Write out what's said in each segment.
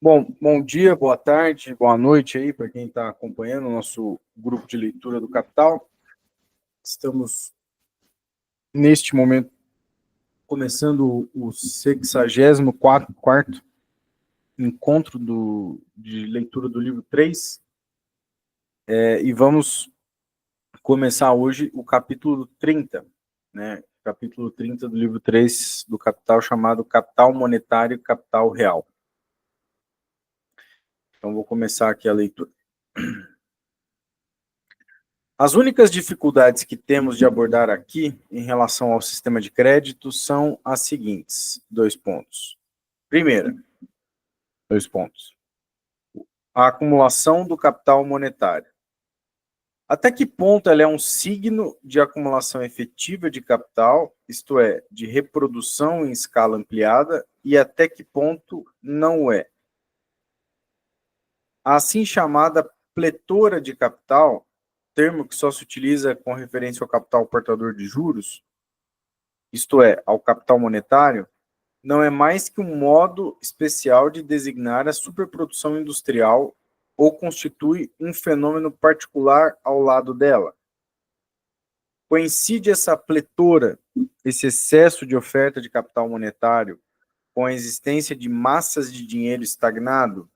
Bom dia, boa tarde, boa noite aí para quem está acompanhando o nosso grupo de leitura do Capital. Estamos, neste momento, começando o 64º encontro de leitura do livro 3, e vamos começar hoje o capítulo 30, né? Capítulo 30 do livro 3 do Capital, chamado Capital Monetário e Capital Real. Então, vou começar aqui a leitura. As únicas dificuldades que temos de abordar aqui em relação ao sistema de crédito são as seguintes, 2 pontos. Primeira, 2 pontos. A acumulação do capital monetário. Até que ponto ela é um signo de acumulação efetiva de capital, isto é, de reprodução em escala ampliada, e até que ponto não é? A assim chamada pletora de capital, termo que só se utiliza com referência ao capital portador de juros, isto é, ao capital monetário, não é mais que um modo especial de designar a superprodução industrial ou constitui um fenômeno particular ao lado dela. Coincide essa pletora, esse excesso de oferta de capital monetário, com a existência de massas de dinheiro estagnado,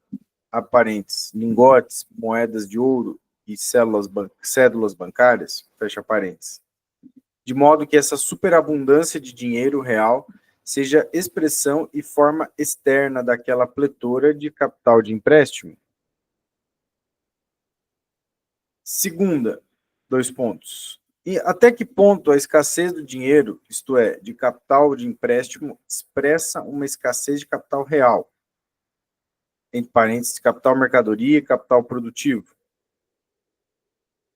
aparentes, lingotes, moedas de ouro e cédulas bancárias, fecha parênteses, de modo que essa superabundância de dinheiro real seja expressão e forma externa daquela pletora de capital de empréstimo. Segunda, 2 pontos. E até que ponto a escassez do dinheiro, isto é, de capital de empréstimo, expressa uma escassez de capital real, entre parênteses, capital mercadoria e capital produtivo?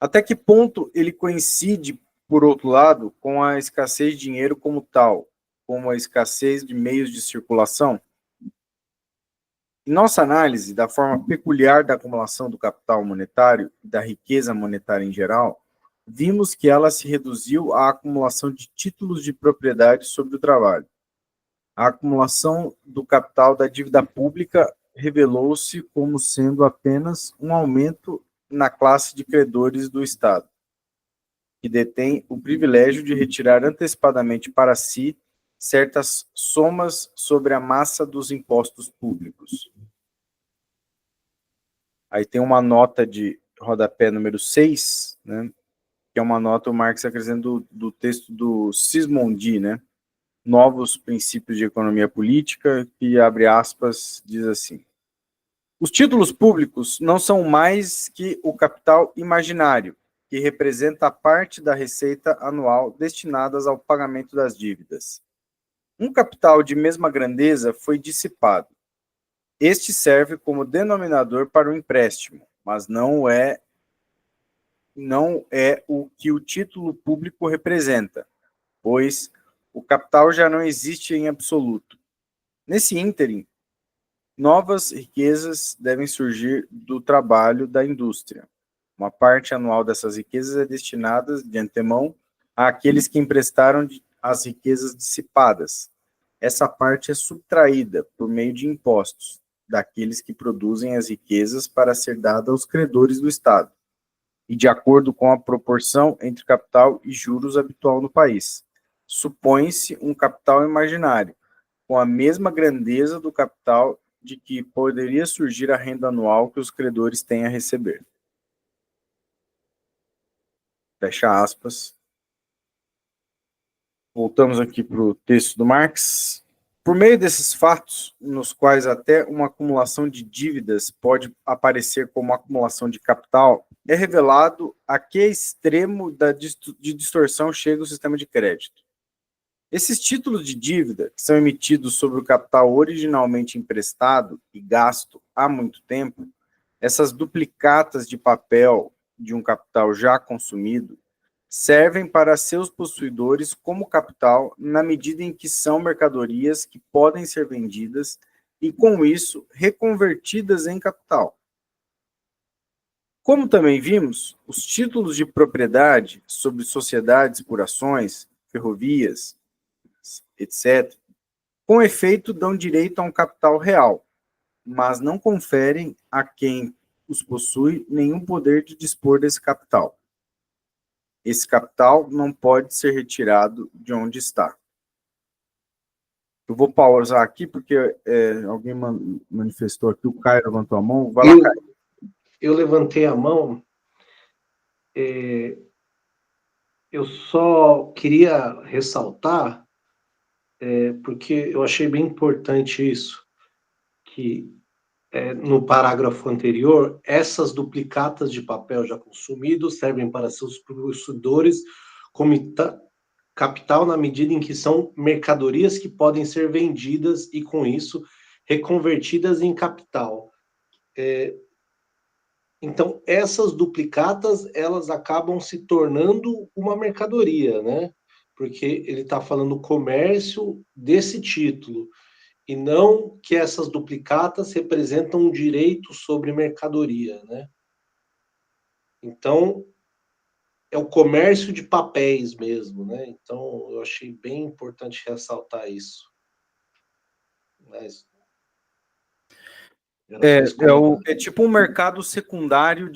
Até que ponto ele coincide, por outro lado, com a escassez de dinheiro como tal, como a escassez de meios de circulação? Em nossa análise da forma peculiar da acumulação do capital monetário e da riqueza monetária em geral, vimos que ela se reduziu à acumulação de títulos de propriedade sobre o trabalho. A acumulação do capital da dívida pública revelou-se como sendo apenas um aumento na classe de credores do Estado, que detém o privilégio de retirar antecipadamente para si certas somas sobre a massa dos impostos públicos. Aí tem uma nota de rodapé número 6, né, que é uma nota, o Marx acrescenta do texto do Sismondi, né, Novos Princípios de Economia Política, que, abre aspas, diz assim: os títulos públicos não são mais que o capital imaginário, que representa a parte da receita anual destinadas ao pagamento das dívidas. Um capital de mesma grandeza foi dissipado. Este serve como denominador para o empréstimo, mas não é o que o título público representa, pois o capital já não existe em absoluto. Nesse ínterim, novas riquezas devem surgir do trabalho da indústria. Uma parte anual dessas riquezas é destinada, de antemão, àqueles que emprestaram as riquezas dissipadas. Essa parte é subtraída por meio de impostos daqueles que produzem as riquezas para ser dada aos credores do Estado, e de acordo com a proporção entre capital e juros habitual no país. Supõe-se um capital imaginário, com a mesma grandeza do capital de que poderia surgir a renda anual que os credores têm a receber. Fecha aspas. Voltamos aqui para o texto do Marx. Por meio desses fatos, nos quais até uma acumulação de dívidas pode aparecer como acumulação de capital, é revelado a que extremo de distorção chega o sistema de crédito. Esses títulos de dívida, que são emitidos sobre o capital originalmente emprestado e gasto há muito tempo, essas duplicatas de papel de um capital já consumido, servem para seus possuidores como capital na medida em que são mercadorias que podem ser vendidas e, com isso, reconvertidas em capital. Como também vimos, os títulos de propriedade sobre sociedades por ações, ferrovias, etc., com efeito dão direito a um capital real, mas não conferem a quem os possui nenhum poder de dispor desse capital. Esse capital não pode ser retirado de onde está. Eu vou pausar aqui, porque alguém manifestou aqui, o Caio levantou a mão. Vai lá, Caio. Eu levantei a mão. Eu só queria ressaltar, porque eu achei bem importante isso, que no parágrafo anterior, essas duplicatas de papel já consumido servem para seus possuidores como capital na medida em que são mercadorias que podem ser vendidas e, com isso, reconvertidas em capital. Então, essas duplicatas, elas acabam se tornando uma mercadoria, né? Porque ele está falando comércio desse título, e não que essas duplicatas representam um direito sobre mercadoria, né? Então, é o comércio de papéis mesmo, né? Então, eu achei bem importante ressaltar isso. Mas era só esse comentário. É tipo um mercado secundário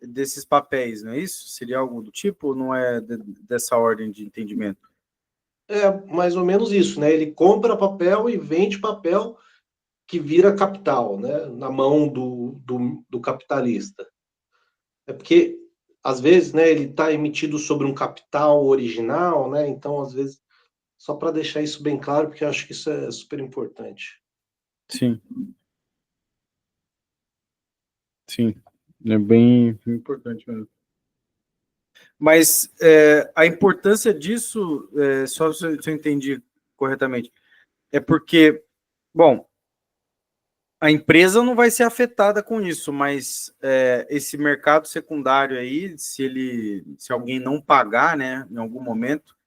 desses papéis, não é isso? Seria algo do tipo ou não é dessa ordem de entendimento? É mais ou menos isso, né? Ele compra papel e vende papel que vira capital, né? Na mão do capitalista. É porque, às vezes, né, ele está emitido sobre um capital original, né? Então, às vezes, só para deixar isso bem claro, porque eu acho que isso é super importante. Sim. Sim. É bem importante mesmo. Mas a importância disso, só se eu entendi corretamente, é porque, bom, a empresa não vai ser afetada com isso, mas esse mercado secundário aí, se alguém não pagar, né, em algum momento,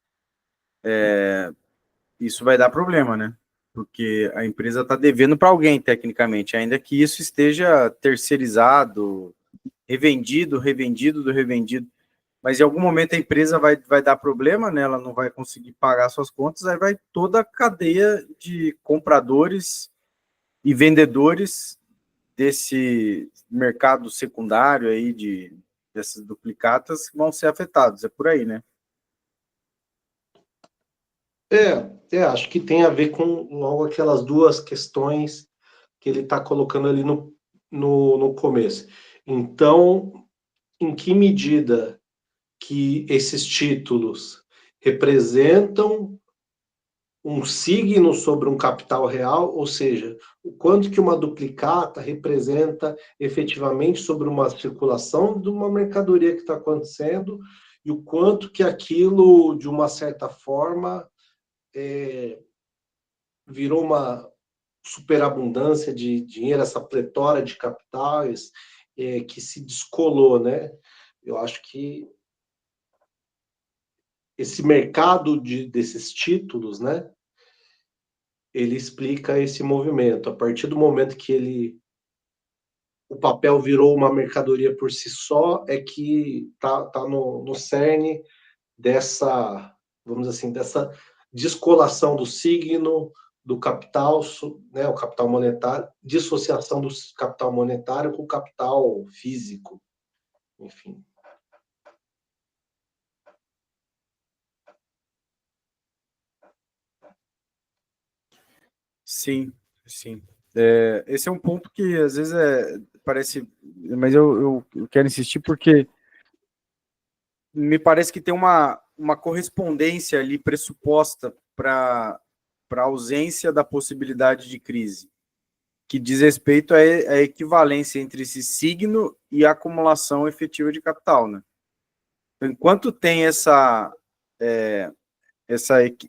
isso vai dar problema, né? Porque a empresa está devendo para alguém, tecnicamente, ainda que isso esteja terceirizado, revendido do revendido. Mas em algum momento a empresa vai dar problema, né? Ela não vai conseguir pagar suas contas, aí vai toda a cadeia de compradores e vendedores desse mercado secundário aí dessas duplicatas vão ser afetados. É por aí, né? Acho que tem a ver com logo aquelas duas questões que ele está colocando ali no começo. Então, em que medida que esses títulos representam um signo sobre um capital real, ou seja, o quanto que uma duplicata representa efetivamente sobre uma circulação de uma mercadoria que está acontecendo e o quanto que aquilo, de uma certa forma, virou uma superabundância de dinheiro, essa pletora de capitais que se descolou, né? Eu acho que esse mercado desses títulos, né? Ele explica esse movimento. A partir do momento que o papel virou uma mercadoria por si só, é que tá no cerne dessa, vamos dizer assim, dessa descolação do signo do capital, né, o capital monetário, dissociação do capital monetário com o capital físico, enfim. Sim, sim. Esse é um ponto que às vezes parece, mas eu quero insistir porque me parece que tem uma correspondência ali pressuposta para a ausência da possibilidade de crise, que diz respeito à equivalência entre esse signo e a acumulação efetiva de capital, né? Então, enquanto tem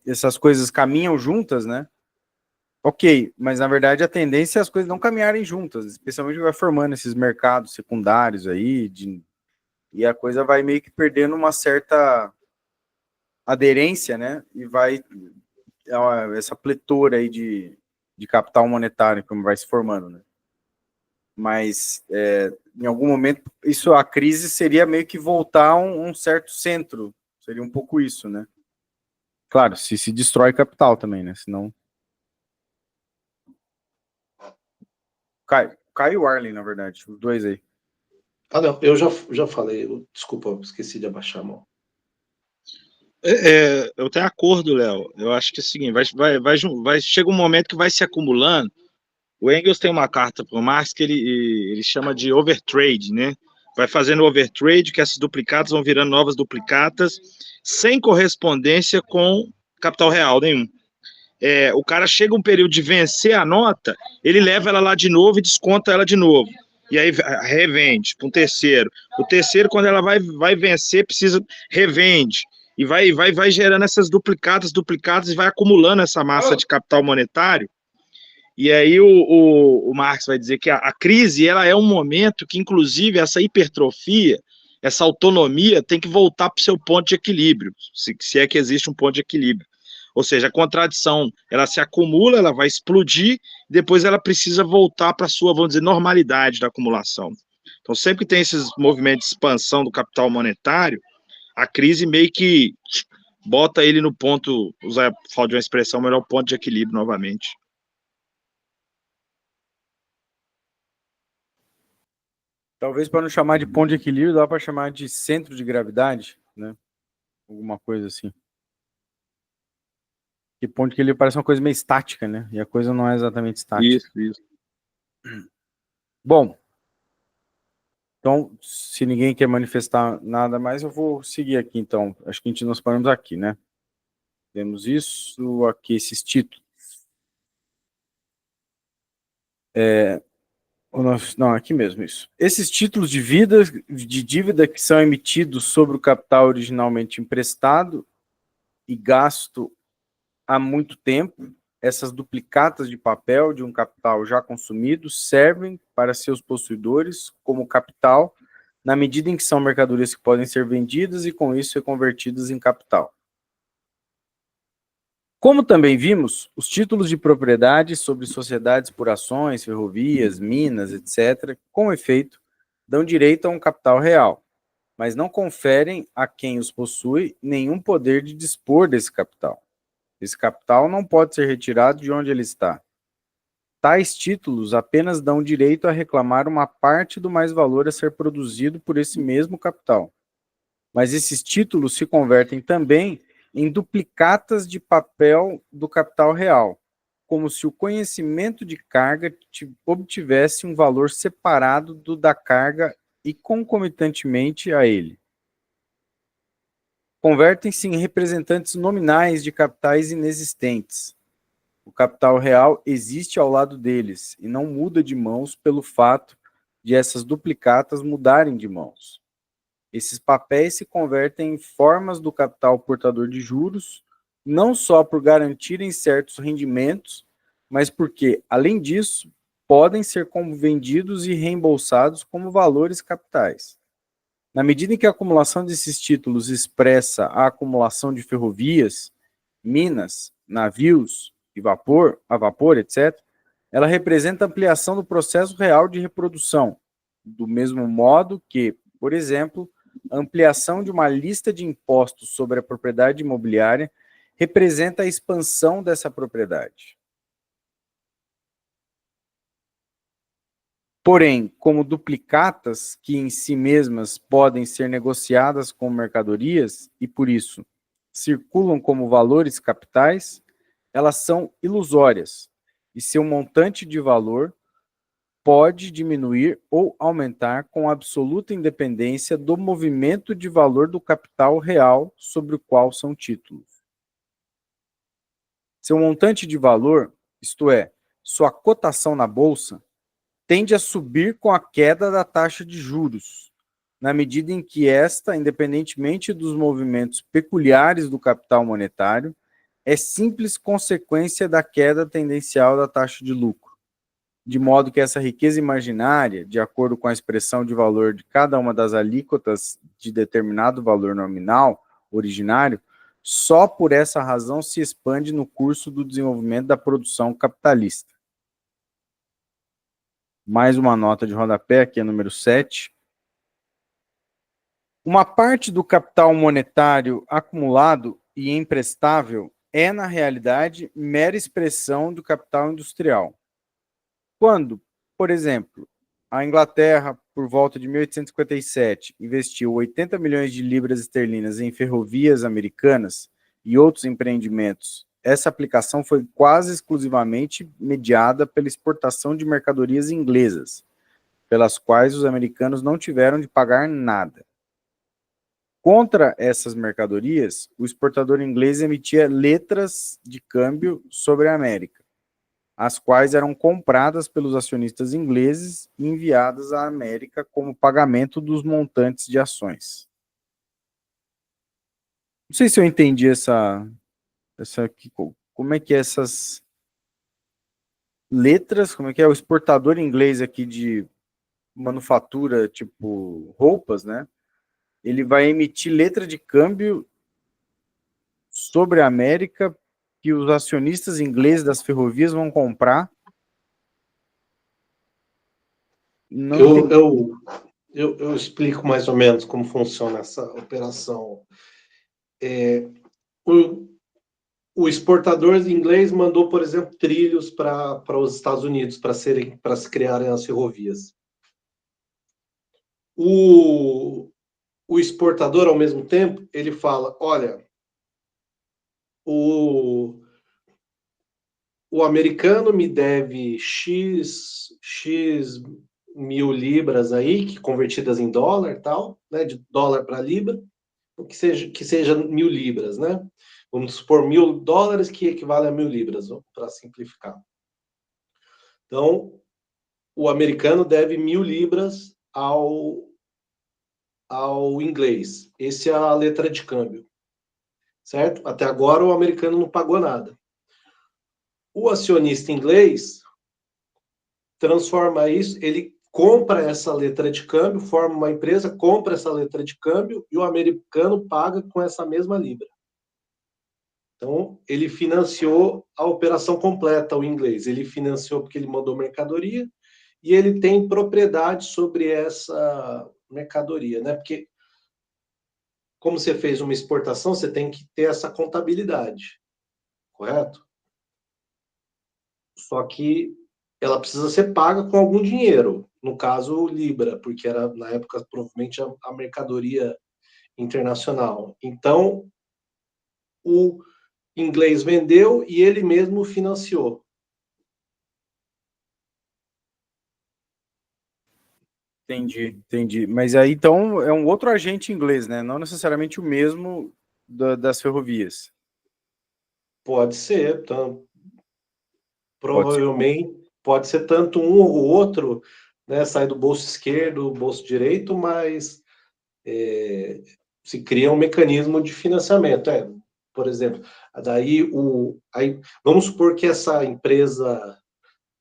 essas coisas caminham juntas, né? Ok, mas na verdade a tendência é as coisas não caminharem juntas, especialmente vai formando esses mercados secundários aí, e a coisa vai meio que perdendo uma certa aderência, né? E vai essa pletora aí de capital monetário como vai se formando, né? Mas em algum momento a crise seria meio que voltar a um certo centro, seria um pouco isso, né? Claro, se destrói capital também, né? Senão Caio e o Arlen, na verdade, os dois aí. Ah, não, eu já falei. Desculpa, eu esqueci de abaixar a mão. Eu tenho acordo, Léo. Eu acho que é o seguinte, chega um momento que vai se acumulando. O Engels tem uma carta para o Marx que ele chama de overtrade, né? Vai fazendo overtrade, que essas duplicatas vão virando novas duplicatas, sem correspondência com capital real nenhum. O cara chega um período de vencer a nota, ele leva ela lá de novo e desconta ela de novo. E aí revende para um terceiro. O terceiro, quando ela vai vencer, precisa revende. E vai gerando essas duplicatas e vai acumulando essa massa de capital monetário. E aí o Marx vai dizer que a crise ela é um momento que, inclusive, essa hipertrofia, essa autonomia tem que voltar para o seu ponto de equilíbrio, se é que existe um ponto de equilíbrio. Ou seja, a contradição, ela se acumula, ela vai explodir, depois ela precisa voltar para a sua, vamos dizer, normalidade da acumulação. Então, sempre que tem esses movimentos de expansão do capital monetário, a crise meio que bota ele no ponto, usar falta de uma expressão, melhor ponto de equilíbrio novamente. Talvez para não chamar de ponto de equilíbrio, dá para chamar de centro de gravidade, né? Alguma coisa assim. Que ponto de equilíbrio parece uma coisa meio estática, né? E a coisa não é exatamente estática. Isso. Bom, então, se ninguém quer manifestar nada mais, eu vou seguir aqui, então. Acho que nós paramos aqui, né? Temos isso, aqui, esses títulos. Não, aqui mesmo, isso. Esses títulos de dívida que são emitidos sobre o capital originalmente emprestado e gasto há muito tempo, essas duplicatas de papel de um capital já consumido servem para seus possuidores como capital, na medida em que são mercadorias que podem ser vendidas e com isso reconvertidas em capital. Como também vimos, os títulos de propriedade sobre sociedades por ações, ferrovias, minas, etc., com efeito, dão direito a um capital real, mas não conferem a quem os possui nenhum poder de dispor desse capital. Esse capital não pode ser retirado de onde ele está. Tais títulos apenas dão direito a reclamar uma parte do mais-valor a ser produzido por esse mesmo capital. Mas esses títulos se convertem também em duplicatas de papel do capital real, como se o conhecimento de carga obtivesse um valor separado do da carga e concomitantemente a ele. Convertem-se em representantes nominais de capitais inexistentes. O capital real existe ao lado deles e não muda de mãos pelo fato de essas duplicatas mudarem de mãos. Esses papéis se convertem em formas do capital portador de juros, não só por garantirem certos rendimentos, mas porque, além disso, podem ser vendidos e reembolsados como valores capitais. Na medida em que a acumulação desses títulos expressa a acumulação de ferrovias, minas, navios e a vapor, etc., ela representa a ampliação do processo real de reprodução, do mesmo modo que, por exemplo, a ampliação de uma lista de impostos sobre a propriedade imobiliária representa a expansão dessa propriedade. Porém, como duplicatas que em si mesmas podem ser negociadas como mercadorias e, por isso, circulam como valores capitais, elas são ilusórias e seu montante de valor pode diminuir ou aumentar com absoluta independência do movimento de valor do capital real sobre o qual são títulos. Seu montante de valor, isto é, sua cotação na bolsa, tende a subir com a queda da taxa de juros, na medida em que esta, independentemente dos movimentos peculiares do capital monetário, é simples consequência da queda tendencial da taxa de lucro, de modo que essa riqueza imaginária, de acordo com a expressão de valor de cada uma das alíquotas de determinado valor nominal originário, só por essa razão se expande no curso do desenvolvimento da produção capitalista. Mais uma nota de rodapé, aqui é número 7. Uma parte do capital monetário acumulado e emprestável é, na realidade, mera expressão do capital industrial. Quando, por exemplo, a Inglaterra, por volta de 1857, investiu 80 milhões de libras esterlinas em ferrovias americanas e outros empreendimentos. Essa aplicação foi quase exclusivamente mediada pela exportação de mercadorias inglesas, pelas quais os americanos não tiveram de pagar nada. Contra essas mercadorias, o exportador inglês emitia letras de câmbio sobre a América, as quais eram compradas pelos acionistas ingleses e enviadas à América como pagamento dos montantes de ações. Não sei se eu entendi como é que é essas letras, como é que é o exportador inglês aqui de manufatura, tipo roupas, né? Ele vai emitir letra de câmbio sobre a América que os acionistas ingleses das ferrovias vão comprar. Não entendi. Eu explico mais ou menos como funciona essa operação. O exportador inglês mandou, por exemplo, trilhos para os Estados Unidos para se criarem as ferrovias. O exportador, ao mesmo tempo, ele fala: olha, o americano me deve X mil libras aí, que convertidas em dólar, tal, né, de dólar para libra, que seja 1.000 libras, né? Vamos supor $1.000 que equivale a 1.000 libras, para simplificar. Então, o americano deve 1.000 libras ao inglês. Essa é a letra de câmbio, certo? Até agora o americano não pagou nada. O acionista inglês transforma isso, ele compra essa letra de câmbio, forma uma empresa, compra essa letra de câmbio e o americano paga com essa mesma libra. Então, ele financiou a operação completa, o inglês. Ele financiou porque ele mandou mercadoria e ele tem propriedade sobre essa mercadoria, né? Porque, como você fez uma exportação, você tem que ter essa contabilidade, correto? Só que ela precisa ser paga com algum dinheiro, no caso, Libra, porque era, na época, provavelmente a mercadoria internacional. Então, o inglês vendeu e ele mesmo financiou. Entendi. Mas aí, então, é um outro agente inglês, né? Não necessariamente o mesmo das ferrovias. Pode ser, então, Pode ser. provavelmente pode ser tanto um ou outro, né? Sai do bolso esquerdo, bolso direito, mas se cria um mecanismo de financiamento. Por exemplo, aí, vamos supor que essa empresa,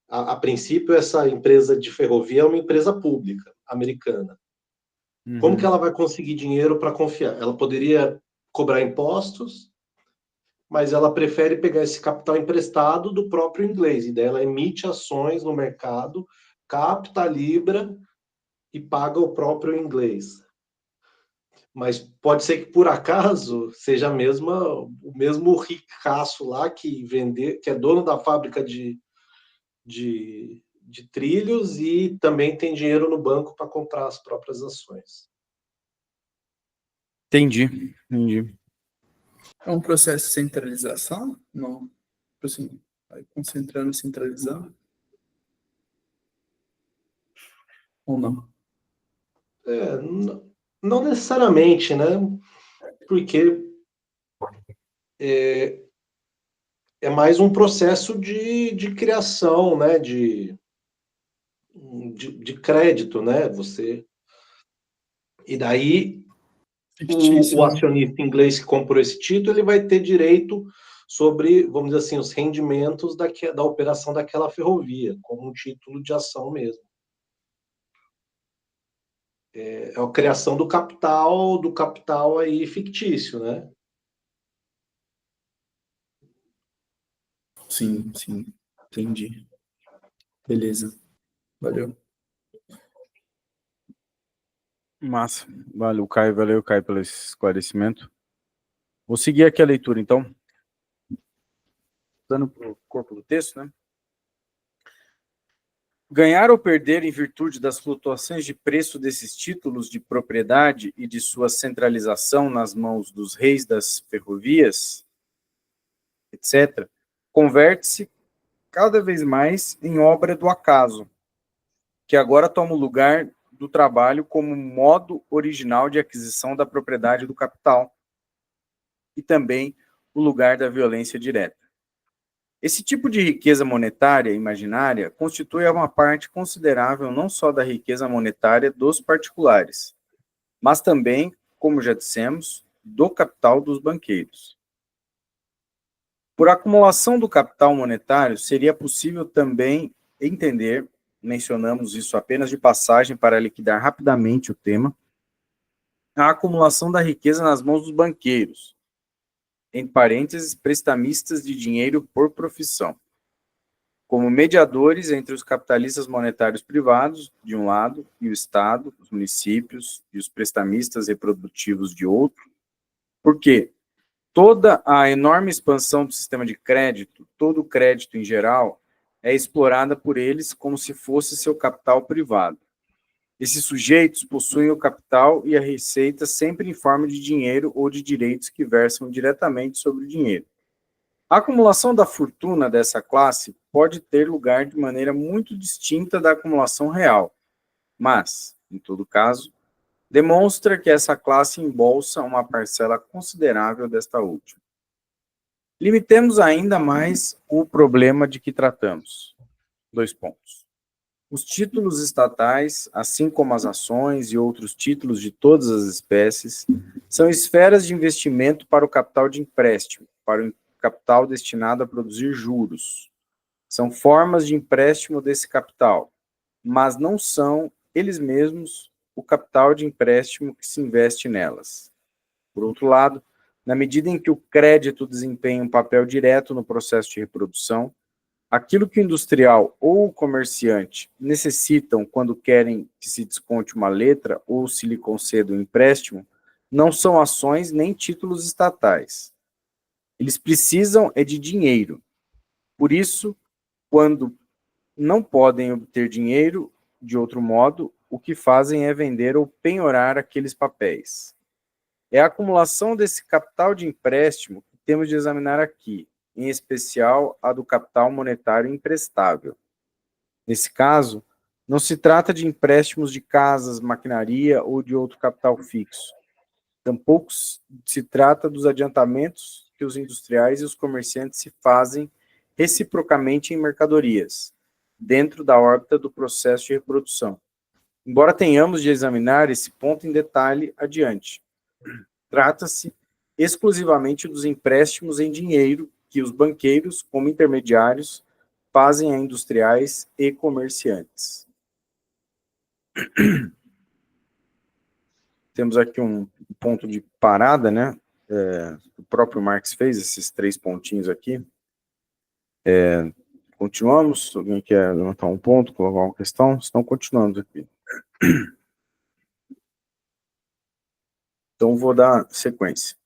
a princípio, essa empresa de ferrovia é uma empresa pública americana. Como que ela vai conseguir dinheiro para confiar? Ela poderia cobrar impostos, mas ela prefere pegar esse capital emprestado do próprio inglês, e daí ela emite ações no mercado, capta a libra e paga o próprio inglês. Mas pode ser que por acaso seja o mesmo ricaço lá que é dono da fábrica de trilhos e também tem dinheiro no banco para comprar as próprias ações. Entendi. É um processo de centralização? Não. Assim, vai concentrando e centralizando? Ou não? Não necessariamente, né? Porque é mais um processo de criação, né? De crédito, né? E daí Fictício, o né? acionista inglês que comprou esse título, ele vai ter direito sobre, vamos dizer assim, os rendimentos da operação daquela ferrovia, como um título de ação mesmo. É a criação do capital aí fictício, né? Sim. Entendi. Beleza. Valeu. Massa. Valeu, Caio, pelo esclarecimento. Vou seguir aqui a leitura, então. Dando para o corpo do texto, né? Ganhar ou perder em virtude das flutuações de preço desses títulos de propriedade e de sua centralização nas mãos dos reis das ferrovias, etc., converte-se cada vez mais em obra do acaso, que agora toma o lugar do trabalho como modo original de aquisição da propriedade do capital e também o lugar da violência direta. Esse tipo de riqueza monetária imaginária constitui uma parte considerável não só da riqueza monetária dos particulares, mas também, como já dissemos, do capital dos banqueiros. Por acumulação do capital monetário, seria possível também entender, mencionamos isso apenas de passagem para liquidar rapidamente o tema, a acumulação da riqueza nas mãos dos banqueiros, entre parênteses, prestamistas de dinheiro por profissão, como mediadores entre os capitalistas monetários privados, de um lado, e o Estado, os municípios e os prestamistas reprodutivos de outro, porque toda a enorme expansão do sistema de crédito, todo o crédito em geral, é explorada por eles como se fosse seu capital privado. Esses sujeitos possuem o capital e a receita sempre em forma de dinheiro ou de direitos que versam diretamente sobre o dinheiro. A acumulação da fortuna dessa classe pode ter lugar de maneira muito distinta da acumulação real, mas, em todo caso, demonstra que essa classe embolsa uma parcela considerável desta última. Limitemos ainda mais o problema de que tratamos. 2 pontos. Os títulos estatais, assim como as ações e outros títulos de todas as espécies, são esferas de investimento para o capital de empréstimo, para o capital destinado a produzir juros. São formas de empréstimo desse capital, mas não são, eles mesmos, o capital de empréstimo que se investe nelas. Por outro lado, na medida em que o crédito desempenha um papel direto no processo de reprodução, aquilo que o industrial ou o comerciante necessitam quando querem que se desconte uma letra ou se lhe conceda um empréstimo, não são ações nem títulos estatais. Eles precisam de dinheiro. Por isso, quando não podem obter dinheiro de outro modo, o que fazem é vender ou penhorar aqueles papéis. É a acumulação desse capital de empréstimo que temos de examinar aqui, em especial a do capital monetário emprestável. Nesse caso, não se trata de empréstimos de casas, maquinaria ou de outro capital fixo. Tampouco se trata dos adiantamentos que os industriais e os comerciantes se fazem reciprocamente em mercadorias, dentro da órbita do processo de reprodução. Embora tenhamos de examinar esse ponto em detalhe adiante. Trata-se exclusivamente dos empréstimos em dinheiro que os banqueiros, como intermediários, fazem a industriais e comerciantes. Temos aqui um ponto de parada, né? O próprio Marx fez esses 3 pontinhos aqui. Continuamos? Alguém quer levantar um ponto, colocar uma questão? Estão continuando aqui. Então, vou dar sequência.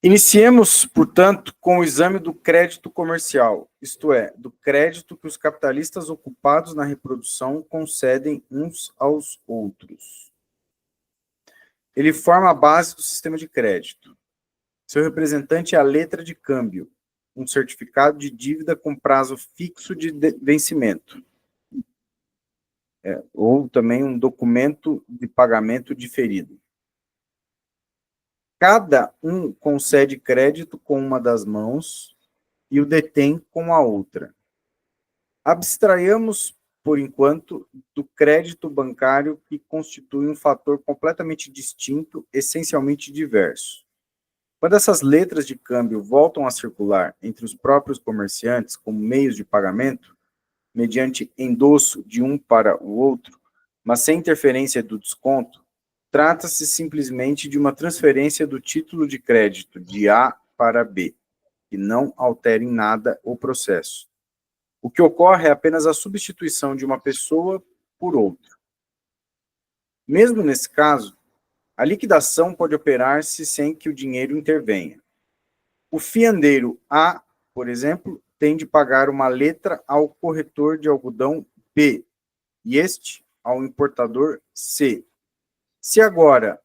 Iniciemos, portanto, com o exame do crédito comercial, isto é, do crédito que os capitalistas ocupados na reprodução concedem uns aos outros. Ele forma a base do sistema de crédito. Seu representante é a letra de câmbio, um certificado de dívida com prazo fixo de vencimento, ou também um documento de pagamento diferido. Cada um concede crédito com uma das mãos e o detém com a outra. Abstraiamos, por enquanto, do crédito bancário, que constitui um fator completamente distinto, essencialmente diverso. Quando essas letras de câmbio voltam a circular entre os próprios comerciantes como meios de pagamento, mediante endosso de um para o outro, mas sem interferência do desconto, trata-se simplesmente de uma transferência do título de crédito de A para B, que não altera em nada o processo. O que ocorre é apenas a substituição de uma pessoa por outra. Mesmo nesse caso, a liquidação pode operar-se sem que o dinheiro intervenha. O fiandeiro A, por exemplo, tem de pagar uma letra ao corretor de algodão B, e este ao importador C. Se agora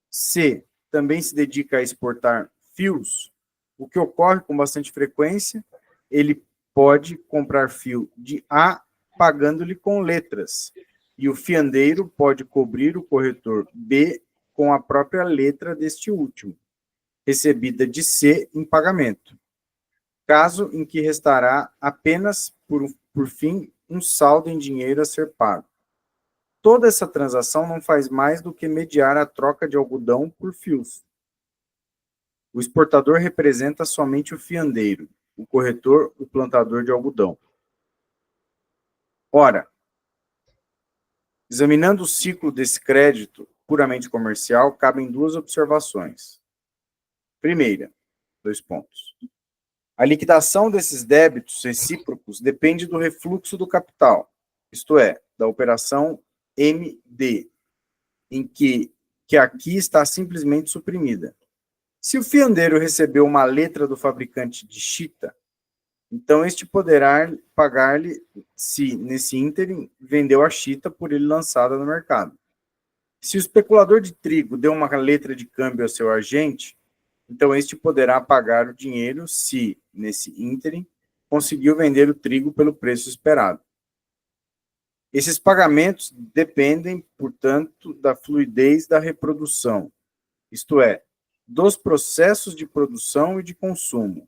C também se dedica a exportar fios, o que ocorre com bastante frequência, ele pode comprar fio de A pagando-lhe com letras, e o fiandeiro pode cobrir o corretor B com a própria letra deste último, recebida de C em pagamento, caso em que restará apenas, por fim, um saldo em dinheiro a ser pago. Toda essa transação não faz mais do que mediar a troca de algodão por fios. O exportador representa somente o fiandeiro, o corretor, o plantador de algodão. Ora, examinando o ciclo desse crédito puramente comercial, cabem duas observações. Primeira, 2 pontos. A liquidação desses débitos recíprocos depende do refluxo do capital, isto é, da operação MD, em que aqui está simplesmente suprimida. Se o fiandeiro recebeu uma letra do fabricante de chita, então este poderá pagar-lhe se, nesse ínterim, vendeu a chita por ele lançada no mercado. Se o especulador de trigo deu uma letra de câmbio ao seu agente, então este poderá pagar o dinheiro se, nesse ínterim, conseguiu vender o trigo pelo preço esperado. Esses pagamentos dependem, portanto, da fluidez da reprodução, isto é, dos processos de produção e de consumo.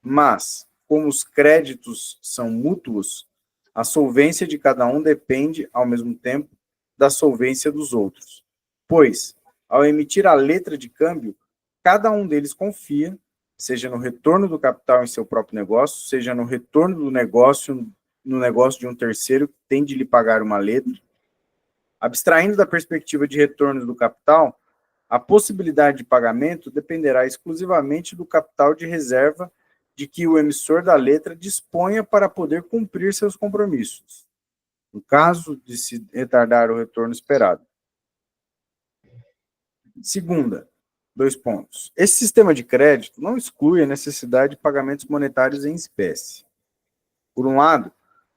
Mas, como os créditos são mútuos, a solvência de cada um depende, ao mesmo tempo, da solvência dos outros. Pois, ao emitir a letra de câmbio, cada um deles confia, seja no retorno do capital em seu próprio negócio, seja no retorno do negócio no negócio de um terceiro que tem de lhe pagar uma letra. Abstraindo da perspectiva de retorno do capital, a possibilidade de pagamento dependerá exclusivamente do capital de reserva de que o emissor da letra disponha para poder cumprir seus compromissos, no caso de se retardar o retorno esperado. Segunda, 2 pontos. Esse sistema de crédito não exclui a necessidade de pagamentos monetários em espécie. Por um lado,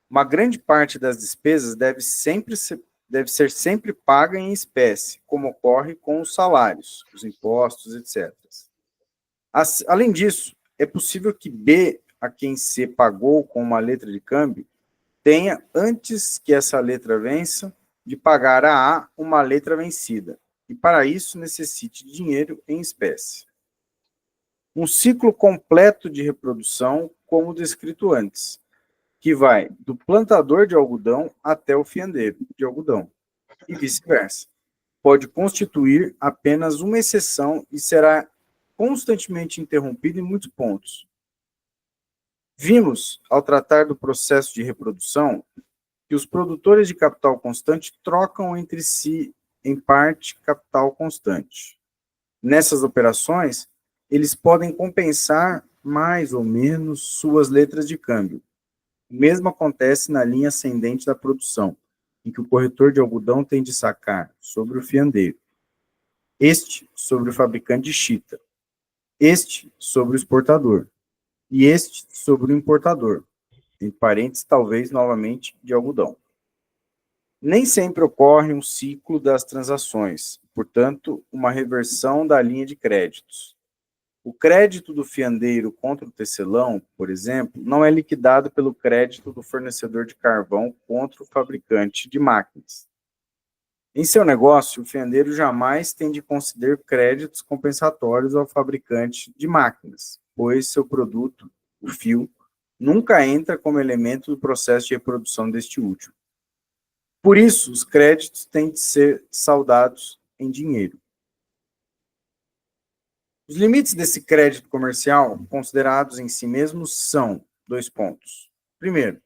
uma grande parte das despesas deve ser sempre paga em espécie, como ocorre com os salários, os impostos, etc. Além disso, é possível que B, a quem C pagou com uma letra de câmbio, tenha, antes que essa letra vença, de pagar a A uma letra vencida, e para isso necessite de dinheiro em espécie. Um ciclo completo de reprodução, como descrito antes, que vai do plantador de algodão até o fiandeiro de algodão, e vice-versa. Pode constituir apenas uma exceção e será constantemente interrompido em muitos pontos. Vimos, ao tratar do processo de reprodução, que os produtores de capital constante trocam entre si, em parte, capital constante. Nessas operações, eles podem compensar mais ou menos suas letras de câmbio. O mesmo acontece na linha ascendente da produção, em que o corretor de algodão tem de sacar sobre o fiandeiro, este sobre o fabricante de chita, este sobre o exportador, e este sobre o importador, em parênteses, talvez, novamente, de algodão. Nem sempre ocorre um ciclo das transações, portanto, uma reversão da linha de créditos. O crédito do fiandeiro contra o tecelão, por exemplo, não é liquidado pelo crédito do fornecedor de carvão contra o fabricante de máquinas. Em seu negócio, o fiandeiro jamais tem de conceder créditos compensatórios ao fabricante de máquinas, pois seu produto, o fio, nunca entra como elemento do processo de reprodução deste último. Por isso, os créditos têm de ser saldados em dinheiro. Os limites desse crédito comercial, considerados em si mesmos, são 2 pontos. Primeiro,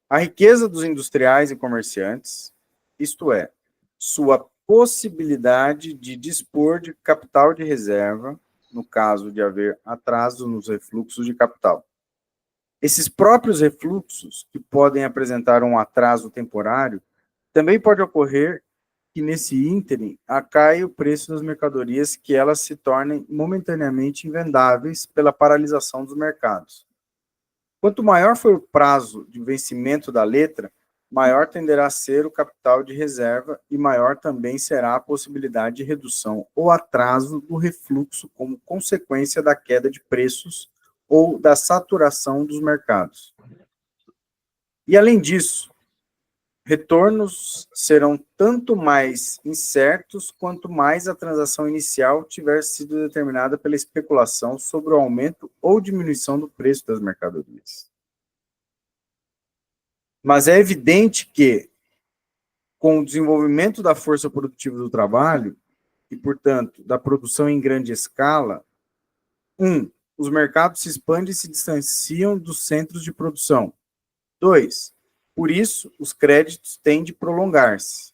a riqueza dos industriais e comerciantes, isto é, sua possibilidade de dispor de capital de reserva, no caso de haver atraso nos refluxos de capital. Esses próprios refluxos, que podem apresentar um atraso temporário, também pode ocorrer que nesse ínterim acaia o preço das mercadorias, que elas se tornem momentaneamente invendáveis pela paralisação dos mercados. Quanto maior for o prazo de vencimento da letra, maior tenderá a ser o capital de reserva e maior também será a possibilidade de redução ou atraso do refluxo como consequência da queda de preços ou da saturação dos mercados. E, além disso, retornos serão tanto mais incertos quanto mais a transação inicial tiver sido determinada pela especulação sobre o aumento ou diminuição do preço das mercadorias. Mas é evidente que, com o desenvolvimento da força produtiva do trabalho e, portanto, da produção em grande escala, os mercados se expandem e se distanciam dos centros de produção. 2, por isso, os créditos tendem a prolongar-se.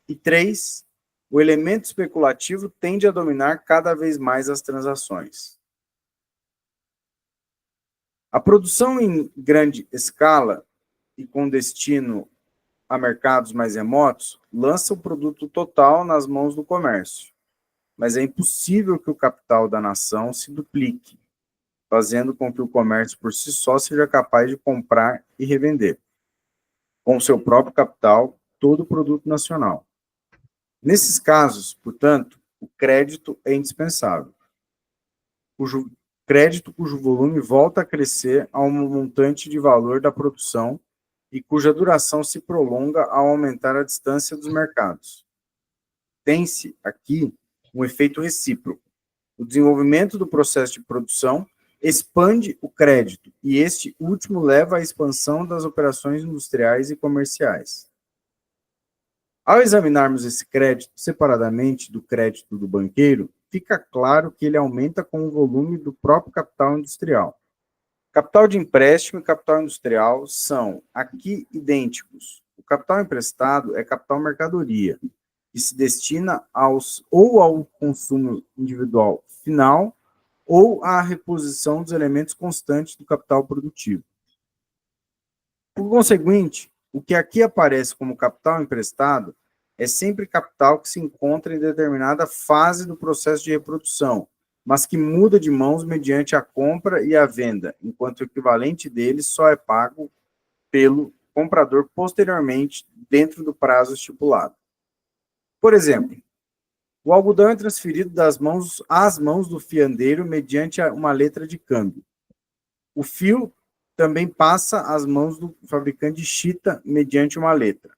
E 3, o elemento especulativo tende a dominar cada vez mais as transações. A produção em grande escala e com destino a mercados mais remotos lança o produto total nas mãos do comércio, mas é impossível que o capital da nação se duplique, fazendo com que o comércio por si só seja capaz de comprar e revender, com seu próprio capital, todo o produto nacional. Nesses casos, portanto, o crédito é indispensável. Crédito cujo volume volta a crescer a um montante de valor da produção e cuja duração se prolonga ao aumentar a distância dos mercados. Tem-se aqui um efeito recíproco. O desenvolvimento do processo de produção expande o crédito e este último leva à expansão das operações industriais e comerciais. Ao examinarmos esse crédito separadamente do crédito do banqueiro, fica claro que ele aumenta com o volume do próprio capital industrial. Capital de empréstimo e capital industrial são aqui idênticos. O capital emprestado é capital mercadoria, que se destina ou ao consumo individual final ou à reposição dos elementos constantes do capital produtivo. Por conseguinte, o que aqui aparece como capital emprestado é sempre capital que se encontra em determinada fase do processo de reprodução, mas que muda de mãos mediante a compra e a venda, enquanto o equivalente dele só é pago pelo comprador posteriormente dentro do prazo estipulado. Por exemplo, o algodão é transferido das mãos às mãos do fiandeiro mediante uma letra de câmbio. O fio também passa às mãos do fabricante de chita mediante uma letra.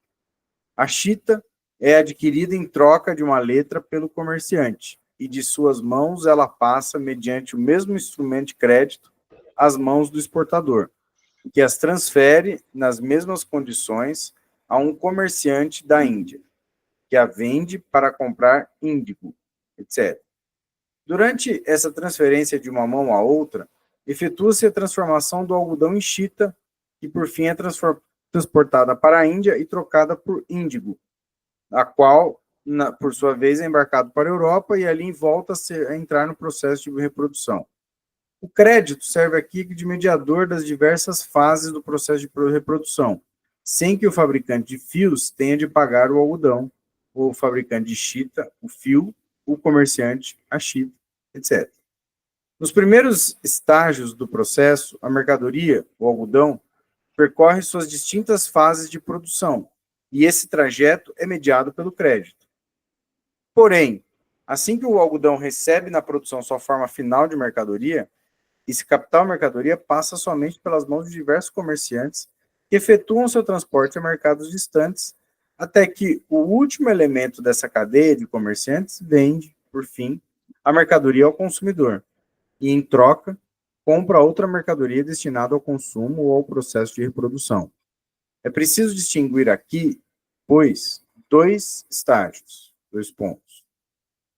A chita é adquirida em troca de uma letra pelo comerciante e de suas mãos ela passa mediante o mesmo instrumento de crédito às mãos do exportador, que as transfere nas mesmas condições a um comerciante da Índia, que a vende para comprar índigo, etc. Durante essa transferência de uma mão a outra, efetua-se a transformação do algodão em chita, que por fim é transportada para a Índia e trocada por índigo, a qual, por sua vez, é embarcado para a Europa e ali volta a entrar no processo de reprodução. O crédito serve aqui de mediador das diversas fases do processo de reprodução, sem que o fabricante de fios tenha de pagar o algodão, o fabricante de chita, o fio, o comerciante, a chita, etc. Nos primeiros estágios do processo, a mercadoria, o algodão, percorre suas distintas fases de produção, e esse trajeto é mediado pelo crédito. Porém, assim que o algodão recebe na produção sua forma final de mercadoria, esse capital mercadoria passa somente pelas mãos de diversos comerciantes que efetuam seu transporte a mercados distantes, até que o último elemento dessa cadeia de comerciantes vende, por fim, a mercadoria ao consumidor e, em troca, compra outra mercadoria destinada ao consumo ou ao processo de reprodução. É preciso distinguir aqui, pois, dois estágios, 2 pontos.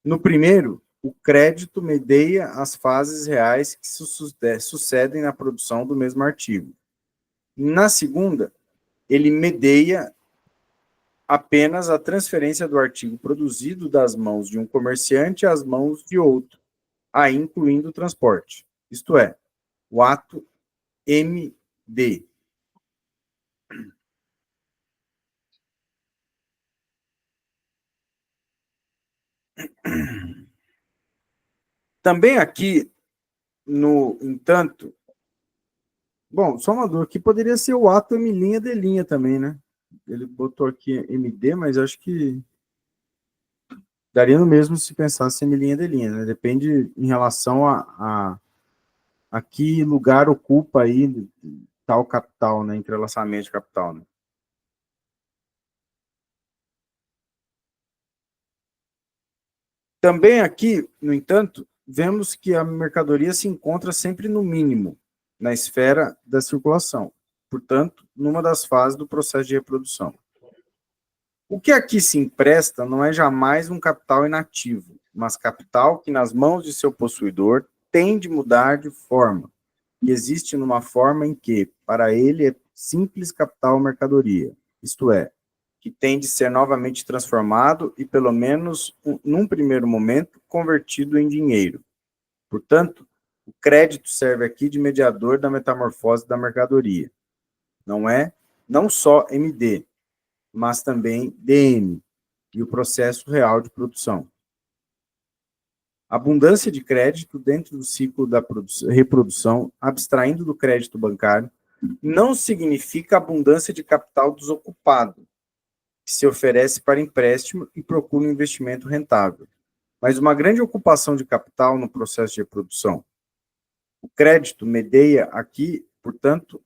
No primeiro, o crédito medeia as fases reais que sucedem na produção do mesmo artigo. Na segunda, ele medeia apenas a transferência do artigo produzido das mãos de um comerciante às mãos de outro, aí incluindo o transporte, isto é, o ato MD. Também aqui, no entanto, Bom, só uma dúvida aqui, poderia ser o ato M' D' também, né? Ele botou aqui MD, mas acho que daria no mesmo se pensasse M' D', né? Depende em relação a que lugar ocupa aí tal capital, né? Entrelaçamento de capital, né? Também aqui, no entanto, vemos que a mercadoria se encontra sempre no mínimo na esfera da circulação, portanto, numa das fases do processo de reprodução. O que aqui se empresta não é jamais um capital inativo, mas capital que, nas mãos de seu possuidor, tem de mudar de forma, que existe numa forma em que, para ele, é simples capital mercadoria, isto é, que tem de ser novamente transformado e, pelo menos num primeiro momento, convertido em dinheiro. Portanto, o crédito serve aqui de mediador da metamorfose da mercadoria. Não só MD, mas também DM e o processo real de produção. Abundância de crédito dentro do ciclo da reprodução, abstraindo do crédito bancário, não significa abundância de capital desocupado, que se oferece para empréstimo e procura um investimento rentável, mas uma grande ocupação de capital no processo de reprodução. O crédito medeia aqui, portanto,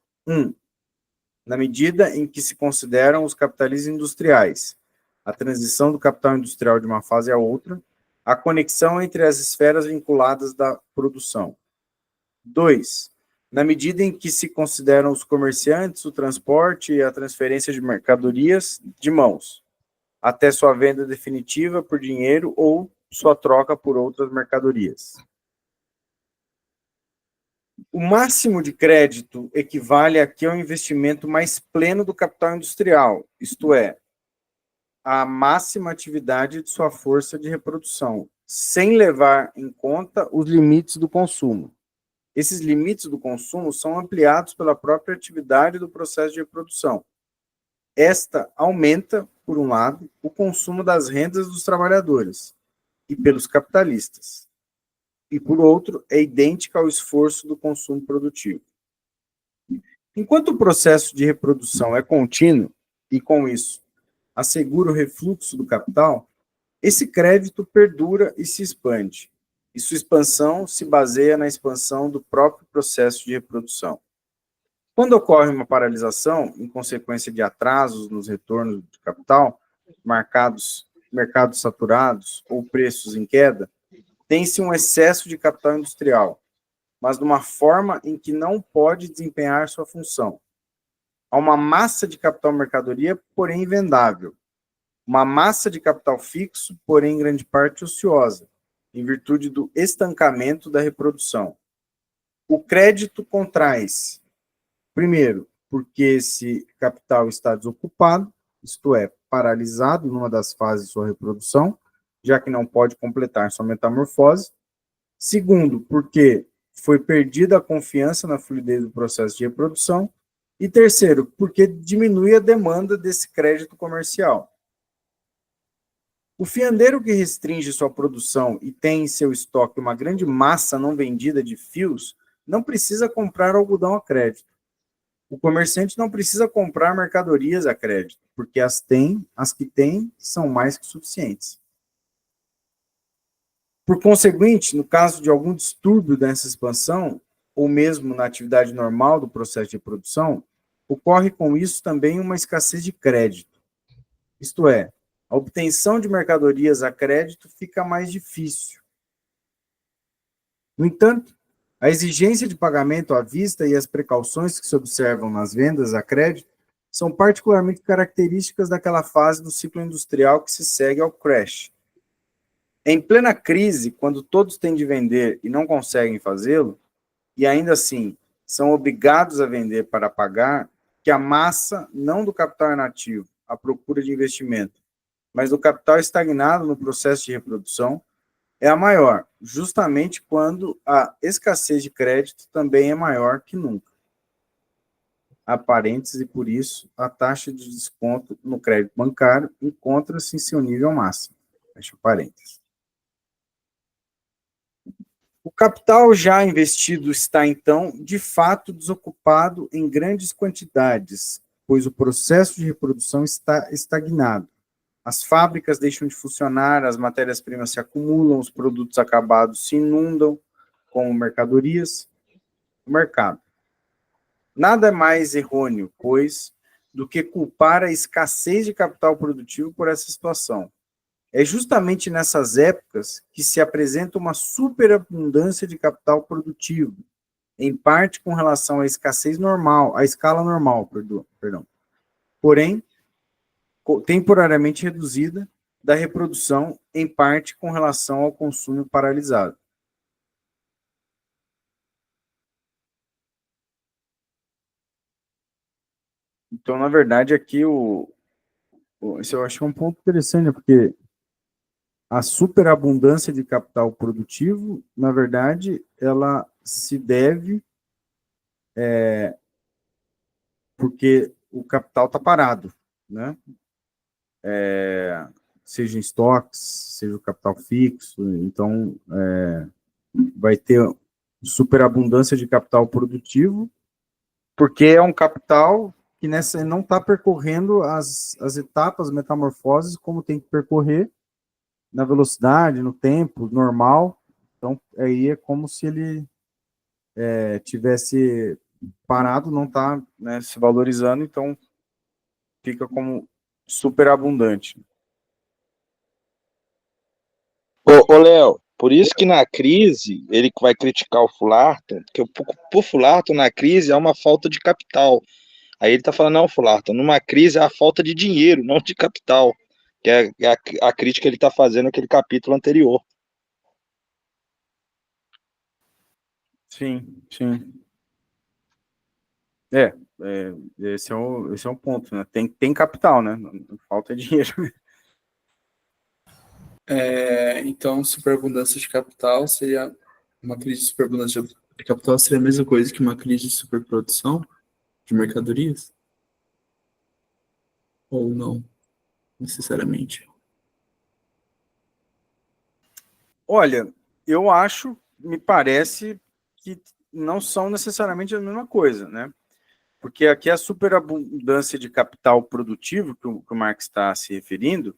na medida em que se consideram os capitalismos industriais, a transição do capital industrial de uma fase à outra, a conexão entre as esferas vinculadas da produção. 2. Na medida em que se consideram os comerciantes, o transporte e a transferência de mercadorias de mãos, até sua venda definitiva por dinheiro ou sua troca por outras mercadorias. O máximo de crédito equivale aqui ao investimento mais pleno do capital industrial, isto é, a máxima atividade de sua força de reprodução, sem levar em conta os limites do consumo. Esses limites do consumo são ampliados pela própria atividade do processo de reprodução. Esta aumenta, por um lado, o consumo das rendas dos trabalhadores e pelos capitalistas, e, por outro, é idêntica ao esforço do consumo produtivo. Enquanto o processo de reprodução é contínuo, e com isso assegura o refluxo do capital, esse crédito perdura e se expande, e sua expansão se baseia na expansão do próprio processo de reprodução. Quando ocorre uma paralisação, em consequência de atrasos nos retornos de capital, mercados saturados ou preços em queda, tem-se um excesso de capital industrial, mas de uma forma em que não pode desempenhar sua função. Há uma massa de capital mercadoria, porém vendável. Uma massa de capital fixo, porém em grande parte ociosa, em virtude do estancamento da reprodução. O crédito contrai-se, primeiro, porque esse capital está desocupado, isto é, paralisado numa das fases de sua reprodução, já que não pode completar sua metamorfose. Segundo, porque foi perdida a confiança na fluidez do processo de reprodução. E terceiro, porque diminui a demanda desse crédito comercial. O fiandeiro que restringe sua produção e tem em seu estoque uma grande massa não vendida de fios, não precisa comprar algodão a crédito. O comerciante não precisa comprar mercadorias a crédito, porque as que tem são mais que suficientes. Por conseguinte, no caso de algum distúrbio dessa expansão, ou mesmo na atividade normal do processo de produção, ocorre com isso também uma escassez de crédito. Isto é, a obtenção de mercadorias a crédito fica mais difícil. No entanto, a exigência de pagamento à vista e as precauções que se observam nas vendas a crédito são particularmente características daquela fase do ciclo industrial que se segue ao crash. Em plena crise, quando todos têm de vender e não conseguem fazê-lo, e ainda assim são obrigados a vender para pagar, que a massa, não do capital inativo, à procura de investimento, mas do capital estagnado no processo de reprodução, é a maior, justamente quando a escassez de crédito também é maior que nunca. Há parênteses, e por isso a taxa de desconto no crédito bancário encontra-se em seu nível máximo. Fecha parênteses. O capital já investido está, então, de fato desocupado em grandes quantidades, pois o processo de reprodução está estagnado. As fábricas deixam de funcionar, as matérias-primas se acumulam, os produtos acabados se inundam como mercadorias. O mercado. Nada é mais errôneo, pois, do que culpar a escassez de capital produtivo por essa situação. É justamente nessas épocas que se apresenta uma superabundância de capital produtivo, em parte com relação à escassez normal, à escala normal, perdão. Porém, temporariamente reduzida da reprodução, em parte com relação ao consumo paralisado. Então, na verdade, aqui isso eu acho um ponto interessante, né? Porque a superabundância de capital produtivo, na verdade, ela se deve porque o capital está parado, né? Seja em estoques, seja o capital fixo, então vai ter superabundância de capital produtivo, porque é um capital que não está percorrendo as etapas metamorfoses como tem que percorrer na velocidade, no tempo normal. Então, aí é como se ele tivesse parado, não está, né, se valorizando, então fica como superabundante. Ô, Léo, por isso que na crise ele vai criticar o Fullarton, porque pro Fullarton na crise há uma falta de capital. Aí ele tá falando, não, Fullarton, numa crise há falta de dinheiro, não de capital. Que é a crítica que ele tá fazendo naquele capítulo anterior. Sim, sim. Esse é o ponto, né? Tem capital, né? Não falta dinheiro. Então, superabundância de capital seria uma crise de superabundância de capital seria a mesma coisa que uma crise de superprodução de mercadorias? Ou não, necessariamente? Olha, eu acho, me parece que não são necessariamente a mesma coisa, né? Porque aqui a superabundância de capital produtivo, que o Marx está se referindo,